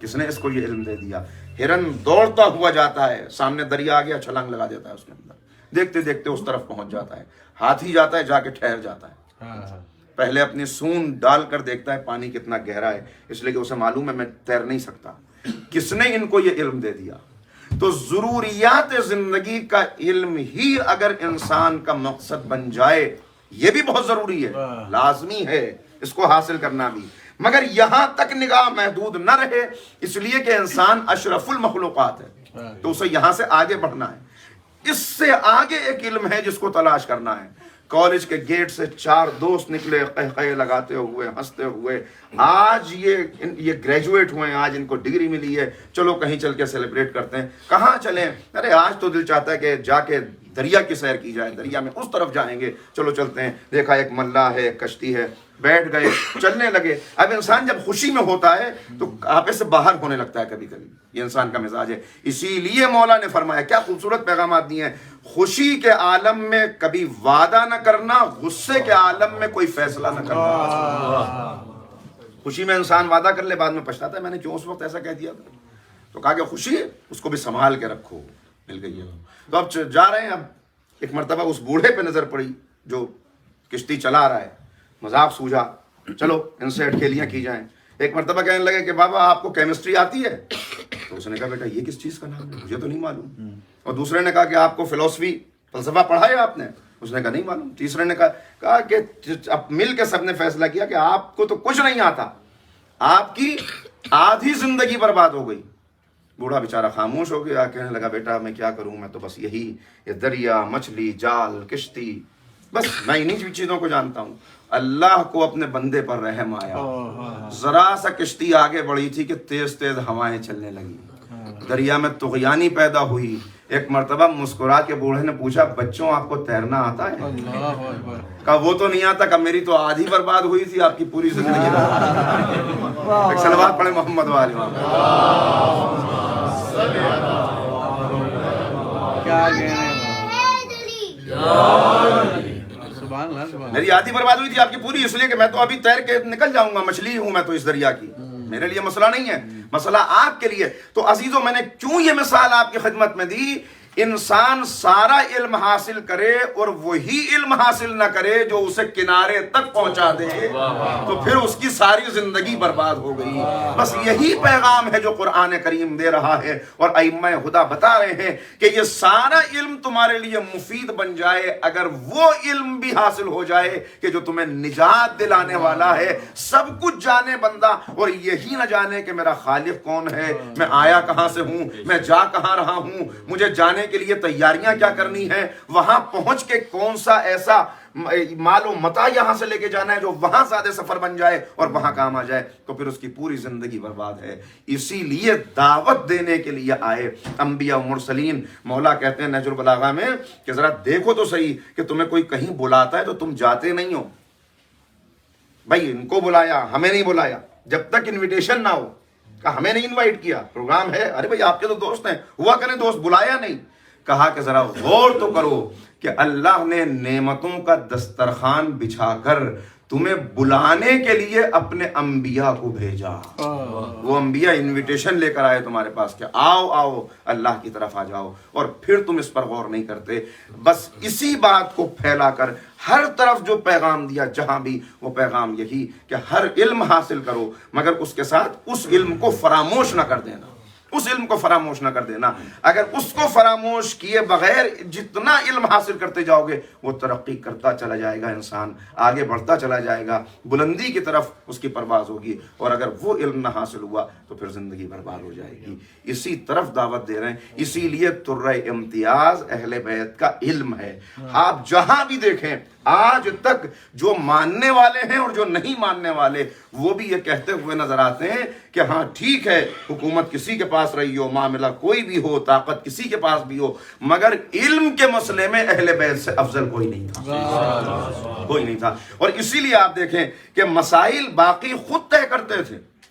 کس نے اس کو یہ علم دے دیا؟ ہرن دوڑتا ہوا جاتا ہے، سامنے دریا آ گیا، چھلانگ لگا دیتا ہے اس کے اندر، دیکھتے دیکھتے اس طرف پہنچ جاتا ہے۔ ہاتھی جاتا ہے، جا کے ٹھہر جاتا ہے، پہلے اپنی سون ڈال کر دیکھتا ہے پانی کتنا گہرا ہے، اس لیے کہ اسے معلوم ہے میں تیر نہیں سکتا۔ کس نے ان کو یہ علم دے دیا؟ تو ضروریات زندگی کا علم ہی اگر انسان کا مقصد بن جائے، یہ بھی بہت ضروری ہے، لازمی ہے اس کو حاصل کرنا بھی، مگر یہاں تک نگاہ محدود نہ رہے، اس لیے کہ انسان اشرف المخلوقات ہے، تو اسے یہاں سے آگے بڑھنا ہے۔ اس سے آگے ایک علم ہے جس کو تلاش کرنا ہے۔ کالج کے گیٹ سے 4 دوست نکلے، قہقہے لگاتے ہوئے، ہنستے ہوئے، آج یہ گریجویٹ ہوئے ہیں، آج ان کو ڈگری ملی ہے، چلو کہیں چل کے سیلیبریٹ کرتے ہیں۔ کہاں چلیں؟ ارے آج تو دل چاہتا ہے کہ جا کے دریا کی سیر کی جائے، دریا میں اس طرف جائیں گے، چلو چلتے ہیں۔ دیکھا ایک ملا ہے، کشتی ہے، بیٹھ گئے، چلنے لگے۔ اب انسان جب خوشی میں ہوتا ہے تو آپے سے باہر ہونے لگتا ہے کبھی کبھی، یہ انسان کا مزاج ہے۔ اسی لیے مولا نے فرمایا، کیا خوبصورت پیغامات دیے ہیں، خوشی کے عالم میں کبھی وعدہ نہ کرنا، غصے کے عالم میں کوئی فیصلہ نہ کرنا۔ خوشی میں انسان وعدہ کر لے، بعد میں پچھتاتا ہے میں نے کیوں اس وقت ایسا کہہ دیا تھا۔ تو کہا کہ خوشی اس کو بھی سنبھال کے رکھو، مل گئی ہے۔ تو اب جا رہے ہیں، اب ایک مرتبہ اس بوڑھے پہ نظر پڑی جو کشتی چلا رہا ہے، مذاق سوجا، چلو ان سے اٹکھیلیاں کی جائیں۔ ایک مرتبہ کہنے لگے کہ بابا آپ کو کیمسٹری آتی ہے؟ تو اس نے کہا بیٹا یہ کس چیز کا نام ہے، مجھے تو نہیں معلوم۔ اور دوسرے نے کہا کہ آپ کو فلسفی، فلسفہ پڑھا ہے آپ نے؟ اس نے کہا نہیں معلوم۔ تیسرے نے کہا کہ اب مل کے سب نے فیصلہ کیا کہ آپ کو تو کچھ نہیں آتا، آپ کی آدھی زندگی برباد ہو گئی۔ بوڑھا بیچارہ خاموش ہو گیا، کہنے لگا بیٹا میں کیا کروں، میں تو بس یہی یہ دریا، مچھلی، جال، کشتی، بس میں انہی چیزوں کو جانتا ہوں۔ اللہ کو اپنے بندے پر رحم آیا، ذرا سا کشتی آگے بڑھی تھی کہ تیز تیز ہوائیں چلنے لگی، دریا میں طغیانی پیدا ہوئی۔ ایک مرتبہ مسکرا کے بوڑھے نے پوچھا بچوں آپ کو تیرنا آتا ہے؟ کہا وہ تو نہیں آتا، کہ میری تو آدھی برباد ہوئی تھی، آپ کی پوری زندگی برباد۔ ایک صلوات پڑھے محمد والے۔ میری آدھی برباد ہوئی تھی آپ کی پوری، اس لیے کہ میں تو ابھی تیر کے نکل جاؤں گا، مچھلی ہوں میں تو اس دریا کی، میرے لیے مسئلہ نہیں ہے، مسئلہ آپ کے لیے۔ تو عزیزوں میں نے کیوں یہ مثال آپ کی خدمت میں دی؟ انسان سارا علم حاصل کرے اور وہی علم حاصل نہ کرے جو اسے کنارے تک پہنچا دے تو پھر اس کی ساری زندگی برباد ہو گئی۔ بس یہی پیغام ہے جو قرآن کریم دے رہا ہے، اور ائمہ خدا بتا رہے ہیں کہ یہ سارا علم تمہارے لیے مفید بن جائے اگر وہ علم بھی حاصل ہو جائے کہ جو تمہیں نجات دلانے والا ہے۔ سب کچھ جانے بندہ اور یہی نہ جانے کہ میرا خالق کون ہے، میں آیا کہاں سے ہوں، میں جا کہاں رہا ہوں، مجھے جانے کے لیے تیاریاں کیا کرنی ہے، وہاں پہنچ کے کون سا ایسا مال و متاع یہاں سے لے کے جانا ہے جو وہاں زیادہ سفر بن جائے اور وہاں کام آ جائے، تو پھر اس کی پوری زندگی برباد ہے۔ اسی لیے دعوت دینے کے لیے آئے انبیاء و مرسلین۔ مولا کہتے ہیں نہج البلاغہ میں کہ ذرا دیکھو تو صحیح کہ تمہیں کوئی کہیں بلاتا ہے تو تم جاتے نہیں ہو۔ بھائی ان کو بلایا، ہمیں نہیں بلایا، جب تک انویٹیشن نہ ہو، کہا ہمیں نہیں انوائٹ کیا، پروگرام ہے، ارے بھائی آپ کے تو دوست ہیں، ہوا کریں دوست، بلایا نہیں۔ کہا کہ ذرا غور تو کرو کہ اللہ نے نعمتوں کا دسترخوان بچھا کر تمہیں بلانے کے لیے اپنے انبیاء کو بھیجا۔ وہ انبیاء انویٹیشن لے کر آئے تمہارے پاس کہ آؤ آؤ اللہ کی طرف آ جاؤ، اور پھر تم اس پر غور نہیں کرتے۔ بس اسی بات کو پھیلا کر ہر طرف جو پیغام دیا، جہاں بھی وہ پیغام یہی کہ ہر علم حاصل کرو، مگر اس کے ساتھ اس علم کو فراموش نہ کر دینا، اس علم کو فراموش نہ کر دینا۔ اگر اس کو فراموش کیے بغیر جتنا علم حاصل کرتے جاؤ گے وہ ترقی کرتا چلا جائے گا، انسان آگے بڑھتا چلا جائے گا، بلندی کی طرف اس کی پرواز ہوگی، اور اگر وہ علم نہ حاصل ہوا تو پھر زندگی برباد ہو جائے گی۔ اسی طرف دعوت دے رہے ہیں، اسی لیے ترہ امتیاز اہل بیت کا علم ہے۔ آپ جہاں بھی دیکھیں آج تک جو ماننے والے ہیں اور جو نہیں ماننے والے، وہ بھی یہ کہتے ہوئے نظر آتے ہیں کہ ہاں ٹھیک ہے حکومت کسی کے پاس رہی ہو، معاملہ کوئی بھی ہو، طاقت کسی کے پاس بھی ہو، مگر علم کے مسئلے میں اہل بیت سے افضل کوئی نہیں تھا، کوئی نہیں تھا۔ اور اسی لیے آپ دیکھیں کہ مسائل باقی خود طے کرتے تھے،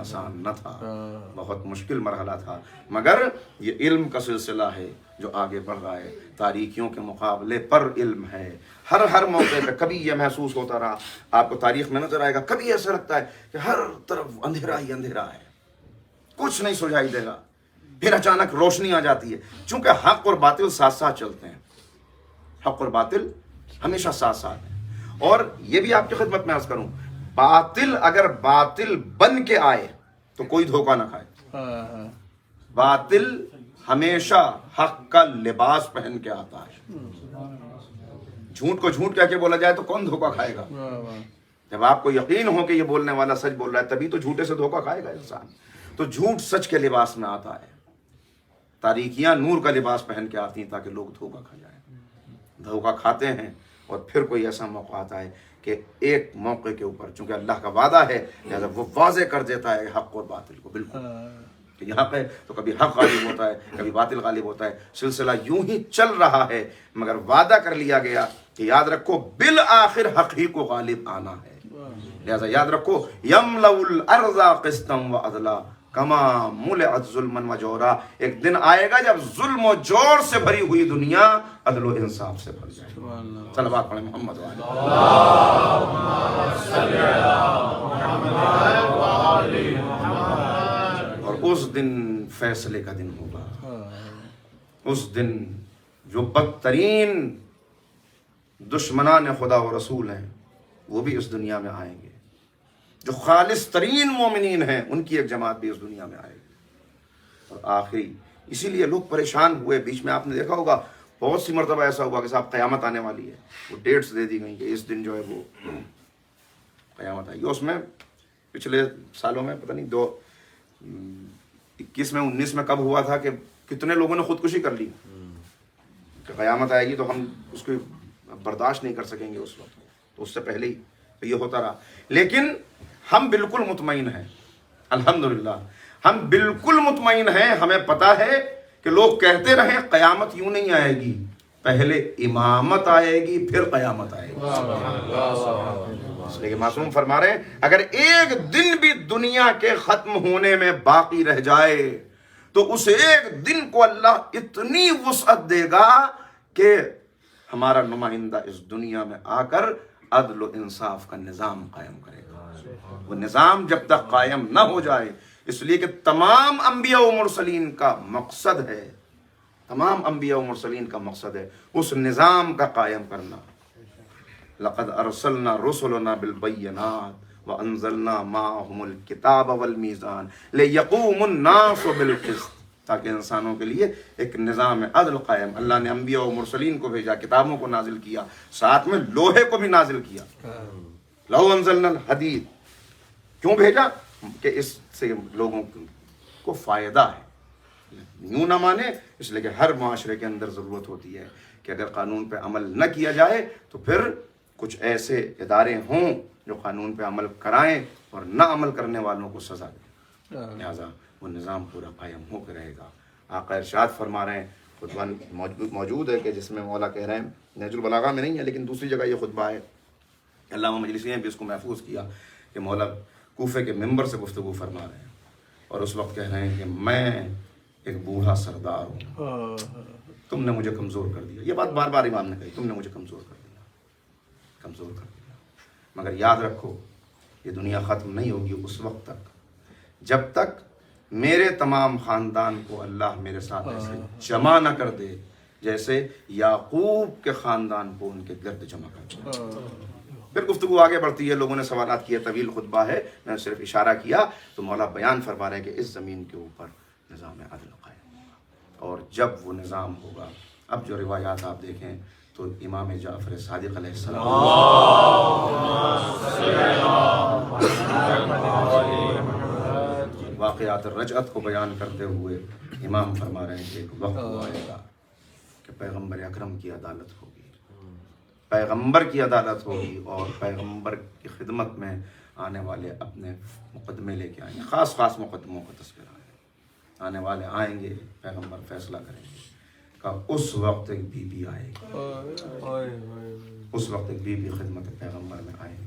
آسان نہ تھا، بہت مشکل مرحلہ تھا، مگر یہ علم کا سلسلہ ہے جو آگے بڑھ رہا ہے، تاریکیوں کے مقابلے پر علم ہے۔ ہر موقع پہ کبھی یہ محسوس ہوتا رہا، آپ کو تاریخ میں نظر آئے گا، کبھی ایسا لگتا ہے کہ ہر طرف اندھیرا ہی اندھیرا ہے، کچھ نہیں سجائی دے گا، پھر اچانک روشنی آ جاتی ہے، چونکہ حق اور باطل ساتھ ساتھ چلتے ہیں، حق اور باطل ہمیشہ ساتھ ساتھ ہیں۔ اور یہ بھی آپ کی خدمت میں عرض کروں، باطل اگر باطل بن کے آئے تو کوئی دھوکہ نہ کھائے، باطل ہمیشہ حق کا لباس پہن کے آتا ہے۔ جھوٹ کو جھوٹ کہہ کے بولا جائے تو کون دھوکہ کھائے گا؟ جب آپ کو یقین ہو کہ یہ بولنے والا سچ بول رہا ہے تبھی تو جھوٹے سے دھوکہ کھائے گا انسان۔ تو جھوٹ سچ کے لباس میں آتا ہے، تاریکیاں نور کا لباس پہن کے آتی ہیں تاکہ لوگ دھوکہ کھا جائیں، دھوکہ کھاتے ہیں۔ اور پھر کوئی ایسا موقع آتا ہے کہ ایک موقع کے اوپر چونکہ اللہ کا وعدہ ہے لہذا وہ واضح کر دیتا ہے حق اور باطل کو، بالکل کہ یہ حق ہے تو کبھی حق غالب ہوتا ہے، کبھی باطل غالب ہوتا ہے، سلسلہ یوں ہی چل رہا ہے، مگر وعدہ کر لیا گیا کہ یاد رکھو بالآخر حق ہی کو غالب آنا ہے، لہذا یاد رکھو یملأ الارض قسطا وعدلا کما ملئت ظلما وجورا، ایک دن آئے گا جب ظلم و جور سے بھری ہوئی دنیا عدل و انصاف سے بھر جائے گی۔ صلوات پڑھیں محمد اور اس دن فیصلے کا دن ہوگا، اس دن جو بدترین دشمنان خدا و رسول ہیں وہ بھی اس دنیا میں آئیں گے، جو خالص ترین مومنین ہیں ان کی ایک جماعت بھی اس دنیا میں آئے گی۔ اور آخری اسی لیے لوگ پریشان ہوئے، بیچ میں آپ نے دیکھا ہوگا بہت سی مرتبہ ایسا ہوا کہ صاحب قیامت آنے والی ہے، وہ ڈیٹس دے دی گئی کہ اس دن جو ہے وہ قیامت آئے گی۔ اس میں پچھلے سالوں میں پتہ نہیں 2021 میں 19 میں کب ہوا تھا کہ کتنے لوگوں نے خودکشی کر لی کہ قیامت آئے گی تو ہم اس کو برداشت نہیں کر سکیں گے اس وقت، تو اس سے پہلے ہی یہ ہوتا رہا۔ لیکن ہم بالکل مطمئن ہیں، الحمدللہ ہم بالکل مطمئن ہیں، ہمیں پتہ ہے کہ لوگ کہتے رہیں قیامت یوں نہیں آئے گی، پہلے امامت آئے گی پھر قیامت آئے گی۔ اس لیے کہ معصوم فرما رہے ہیں اگر ایک دن بھی دنیا کے ختم ہونے میں باقی رہ جائے تو اس ایک دن کو اللہ اتنی وسعت دے گا کہ ہمارا نمائندہ اس دنیا میں آ کر عدل و انصاف کا نظام قائم کرے گا۔ وہ نظام جب تک قائم نہ ہو جائے، اس لیے کہ تمام انبیاء و مرسلین کا مقصد ہے، تمام انبیاء و مرسلین کا مقصد ہے اس نظام کا قائم کرنا۔ لقد ارسلنا رسلنا بالبینات وانزلنا معهم الکتاب والمیزان لیقوم الناس بالقسط، تاکہ انسانوں کے لیے ایک نظام عدل قائم۔ اللہ نے انبیاء و مرسلین کو بھیجا، کتابوں کو نازل کیا، ساتھ میں لوہے کو بھی نازل کیا، لو انزلنا الحدید، کیوں بھیجا؟ کہ اس سے لوگوں کو فائدہ ہے، یوں نہ مانے، اس لیے کہ ہر معاشرے کے اندر ضرورت ہوتی ہے کہ اگر قانون پہ عمل نہ کیا جائے تو پھر کچھ ایسے ادارے ہوں جو قانون پہ عمل کرائیں اور نہ عمل کرنے والوں کو سزا دیں، لہٰذا وہ نظام پورا قائم ہو کے رہے گا۔ آقا ارشاد فرما رہے ہیں، خطبہ موجود ہے کہ جس میں مولا کہہ رہے ہیں، نہج البلاغہ میں نہیں ہے لیکن دوسری جگہ یہ خطبہ ہے، علامہ مجلسی نے بھی اس کو محفوظ کیا کہ مولا کوفے کے ممبر سے گفتگو فرما رہے ہیں اور اس وقت کہہ رہے ہیں کہ میں ایک بوڑھا سردار ہوں، تم نے مجھے کمزور کر دیا۔ یہ بات بار بار امام نے کہی، تم نے مجھے کمزور کر دیا، کمزور کر دیا، مگر یاد رکھو یہ دنیا ختم نہیں ہوگی اس وقت تک جب تک میرے تمام خاندان کو اللہ میرے ساتھ ایسے جمع نہ کر دے جیسے یعقوب کے خاندان کو ان کے گرد جمع کر دے۔ پھر گفتگو آگے بڑھتی ہے، لوگوں نے سوالات کیے، طویل خطبہ ہے، میں نے صرف اشارہ کیا تو مولا بیان فرما رہے ہیں کہ اس زمین کے اوپر نظام عدل قائم ہوگا، اور جب وہ نظام ہوگا، اب جو روایات آپ دیکھیں تو امام جعفر صادق علیہ السلام واقعات رجعت کو بیان کرتے ہوئے امام فرما رہے ہیں کہ ایک وقت آئے گا کہ پیغمبر اکرم کی عدالت ہوگی، پیغمبر کی عدالت ہوگی، اور پیغمبر کی خدمت میں آنے والے اپنے مقدمے لے کے آئیں گے، خاص خاص مقدموں کا تذکرہ ہے، آنے والے آئیں گے، پیغمبر فیصلہ کریں گے کہ اس وقت ایک بی بی آئے گی، اس وقت ایک بی بی خدمت پیغمبر میں آئے گی،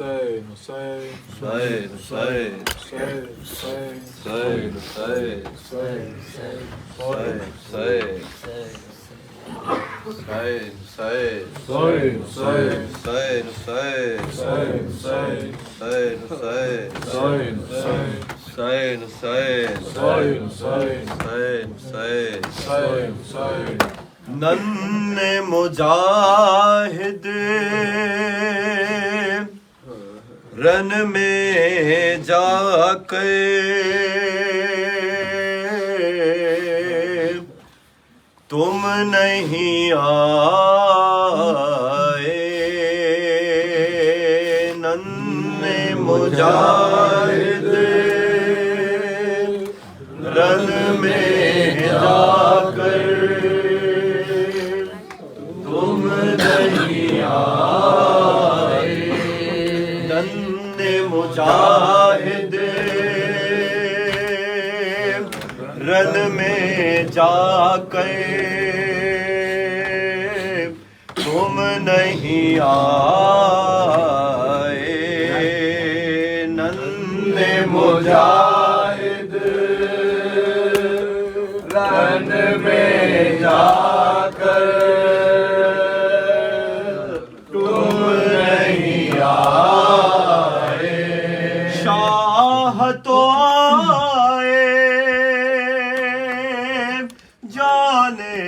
حسین حسین حسین حسین حسین حسین حسین ننھے مجاہد رن میں جا کے تم نہیں آئے ننھے مجاہد رن میں جا کر تم نہیں آئے ننھے مجاہد رن میں جا کر تم نہیں آئے ننھے مجاہد رن میں جا کر تم نہیں آئے شاہ تو آئے جانے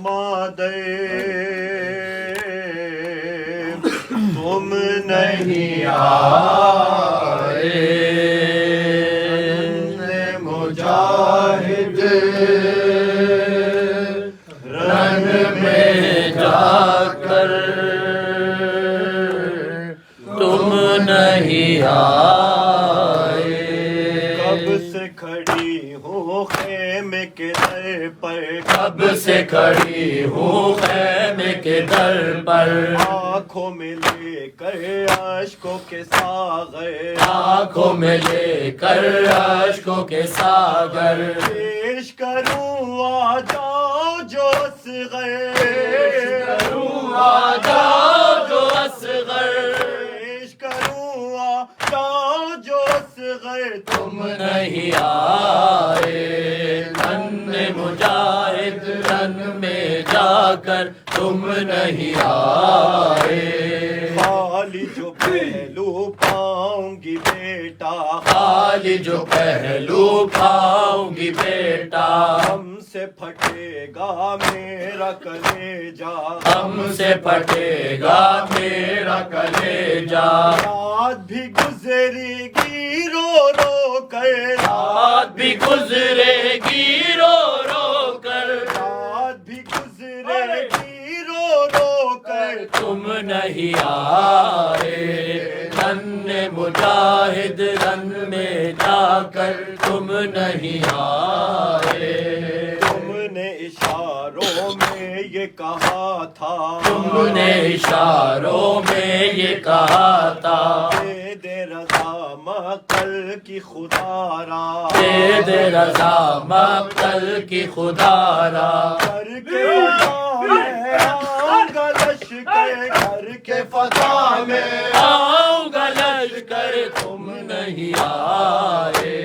مادے تم نہیں آئے مجاہد رن میں جا کر تم نہیں آئے کب سے کھڑی ہوں خیمے کے در پر کب سے کھڑی ہوں خیمے کے در پر آنکھوں میں لے کر اشکوں کے ساغر آنکھوں میں لے کر اشکوں کے ساغر پیش کروں آ جاؤ جو اصغر پیش کروں آ جاؤ جو اصغر پیش کروں آ جاؤ جو اصغر تم نہیں آئے ننھے مجاہد رن میں جا کر تم نہیں آئے خالی جو پہلو پاؤں گی بیٹا خالی جو پہلو پاؤں گی بیٹا ہم سے پھٹے گا میرا کلیجا ہم سے پھٹے گا میرا کلیجا رات بھی گزرے گی رو رو کر رات بھی گزرے گی رو رو کر رات بھی گزرے گی رو رو کر تم نہیں آئے ننھے مجاہد رن میں جا کر تم نہیں آئے تم نے اشاروں میں یہ کہا تھا تم نے اشاروں میں یہ کہا تھا دے دے رضا مقتل کی خدا را دے دے رضا مقتل کی خدا را کر کے کر کے فتح میں آؤں گا لشکر تم نہیں آئے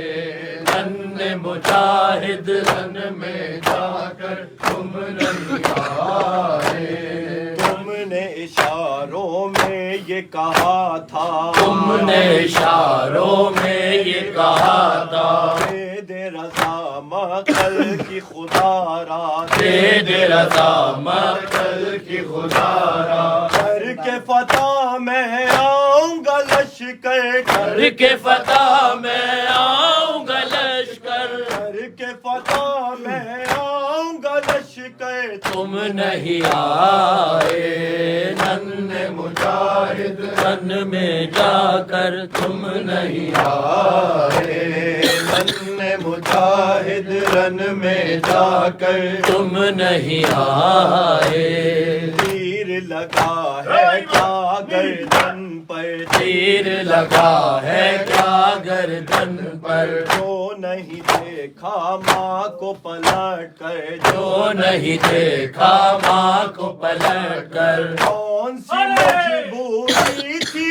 ننھے مجاہد رن میں جا کر تم نہیں آئے تم نے اشاروں میں یہ کہا تھا تم نے اشاروں میں یہ کہا تھا دے دے رضا مقتل کی خدا را دے دے رضا مقتل کی خدا را کر کے فتح میں آؤں گا لشکر کر کے فتح میں آؤں گا لشکر کر کے فتح میں آؤں گا لشکر تم نہیں آئے ننھے مجاہد رن میں جا کر تم نہیں آئے ننھے مجاہد رن میں جا کر تم نہیں آئے تیر لگا ہے کیا گردن پر تیر لگا ہے کیا گردن پر جو نہیں دیکھا ماں کو پلٹ کر جو نہیں دیکھا ماں کو پلٹ کر کون سی مجبوری تھی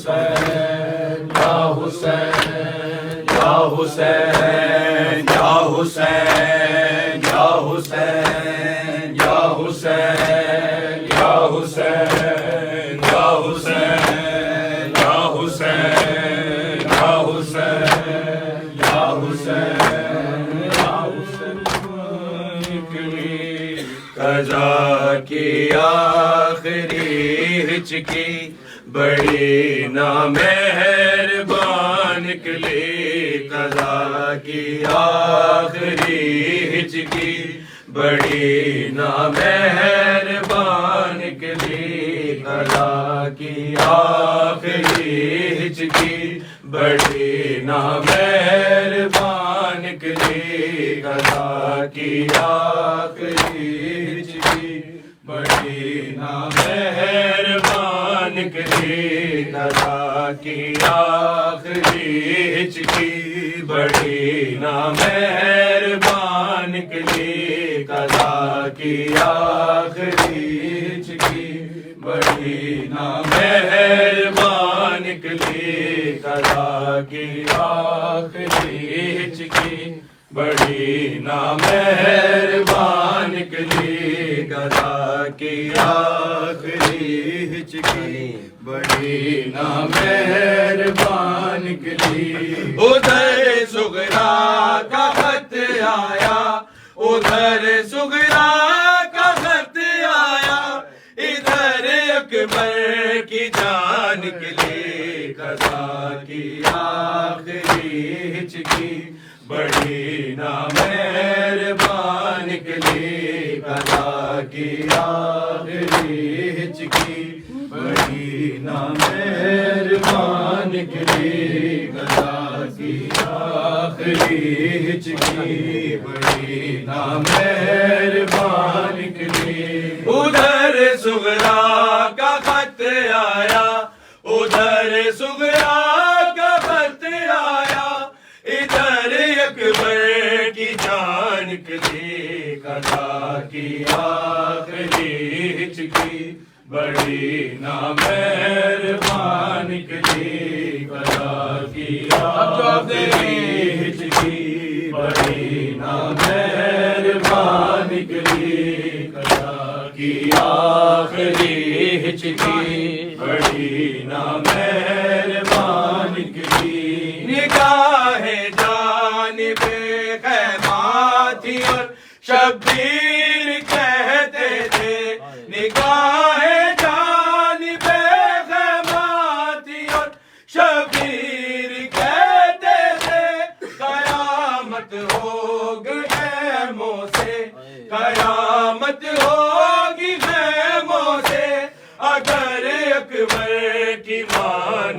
حسین یا حسین یا حسین یا حسین یا حسین یا حسین یا حسین یا حسین یا حسین یا حسین یا حسین یا حسین قضا کی آخری ہچکی بڑی نامہربان نکلی قضا کی آخری ہچکی بڑی نامہربان نکلی قضا کی آخری ہچکی بڑی نامہربان نکلی قضا کی آخری ہچکی بڑی نامہربان نکلی قضا کی آخری ہچکی بڑی نامہربان نکلی قضا کی آخری ہچکی بڑی نامہربان نکلی قضا کی آخری ہچکی بڑی نامہربان نکلی قضا کی آخری ہچکی بڑی نامہربان نکلی ادھر صغرا کا خط آیا ادھر صغرا کا خط آیا ادھر اکبر کی جان نکلی قضا کی آخری ہچکی بڑی نامہربان نکلی قضا کی آخری ہچکی بڑی نامہربان نکلی قضا کی آخری ہچکی بڑی نامہربان نکلی ادھر صغرا کا خط آیا ادھر صغرا کا خط آیا ادھر اکبر کی جان نکلی قضا کی آخری ہچکی بڑی نامہربان نکلی قضا کی آخری ہچکی بڑی نامہربان نکلی قضا کی آخری ہچکی بڑی نامہربان نکلی نگاہ جانب خیمہ تھی اور شبیر کہتے تھے نگاہ جانب خیمہ تھی اور شبیر کہتے تھے قیامت ہوگی خیموں سے قیامت ہوگی خیموں سے اگر اکبر کی مان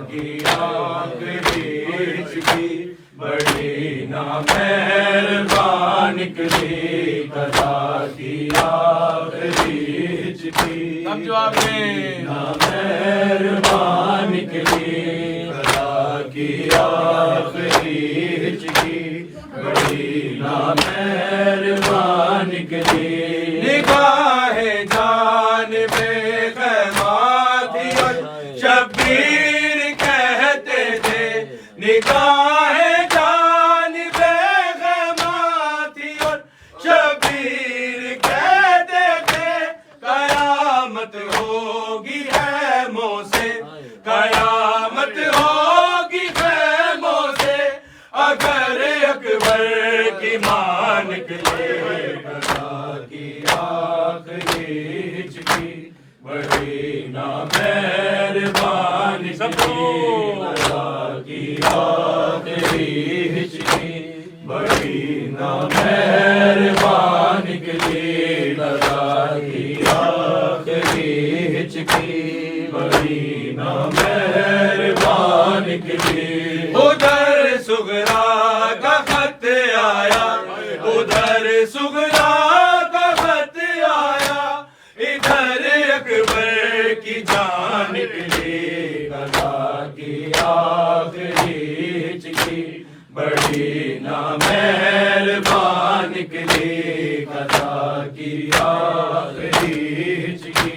کی آخری ہچکی بڑی نامہربان نکلی قضا کی آخری ہچکی نامہربان نکلی قضا کی آخری ہچکی بڑی نامہربان نکلی نگاہ جانب خیمہ تھی اور شبیر کہتے تھے نگاہ جانب خیمہ تھی اور شبیر کہتے تھے قیامت ہوگی خیموں سے قیامت ہوگی خیموں سے اگر اکبر کی مان نکلے قضا کی آخری ہچکی بڑی نامہربان نکلی قضا کی آخری ہچکی بڑی نامہربان نکلی قضا کی آخری ہچکی بڑی نامہربان نکلی ادھر صغرا کا خط آیا ادھر صغرا کا خط آیا ادھر اکبر کی جان نکلی قضا کی آخری ہچکی بڑی نامہربان نکلی قضا کی آخری ہچکی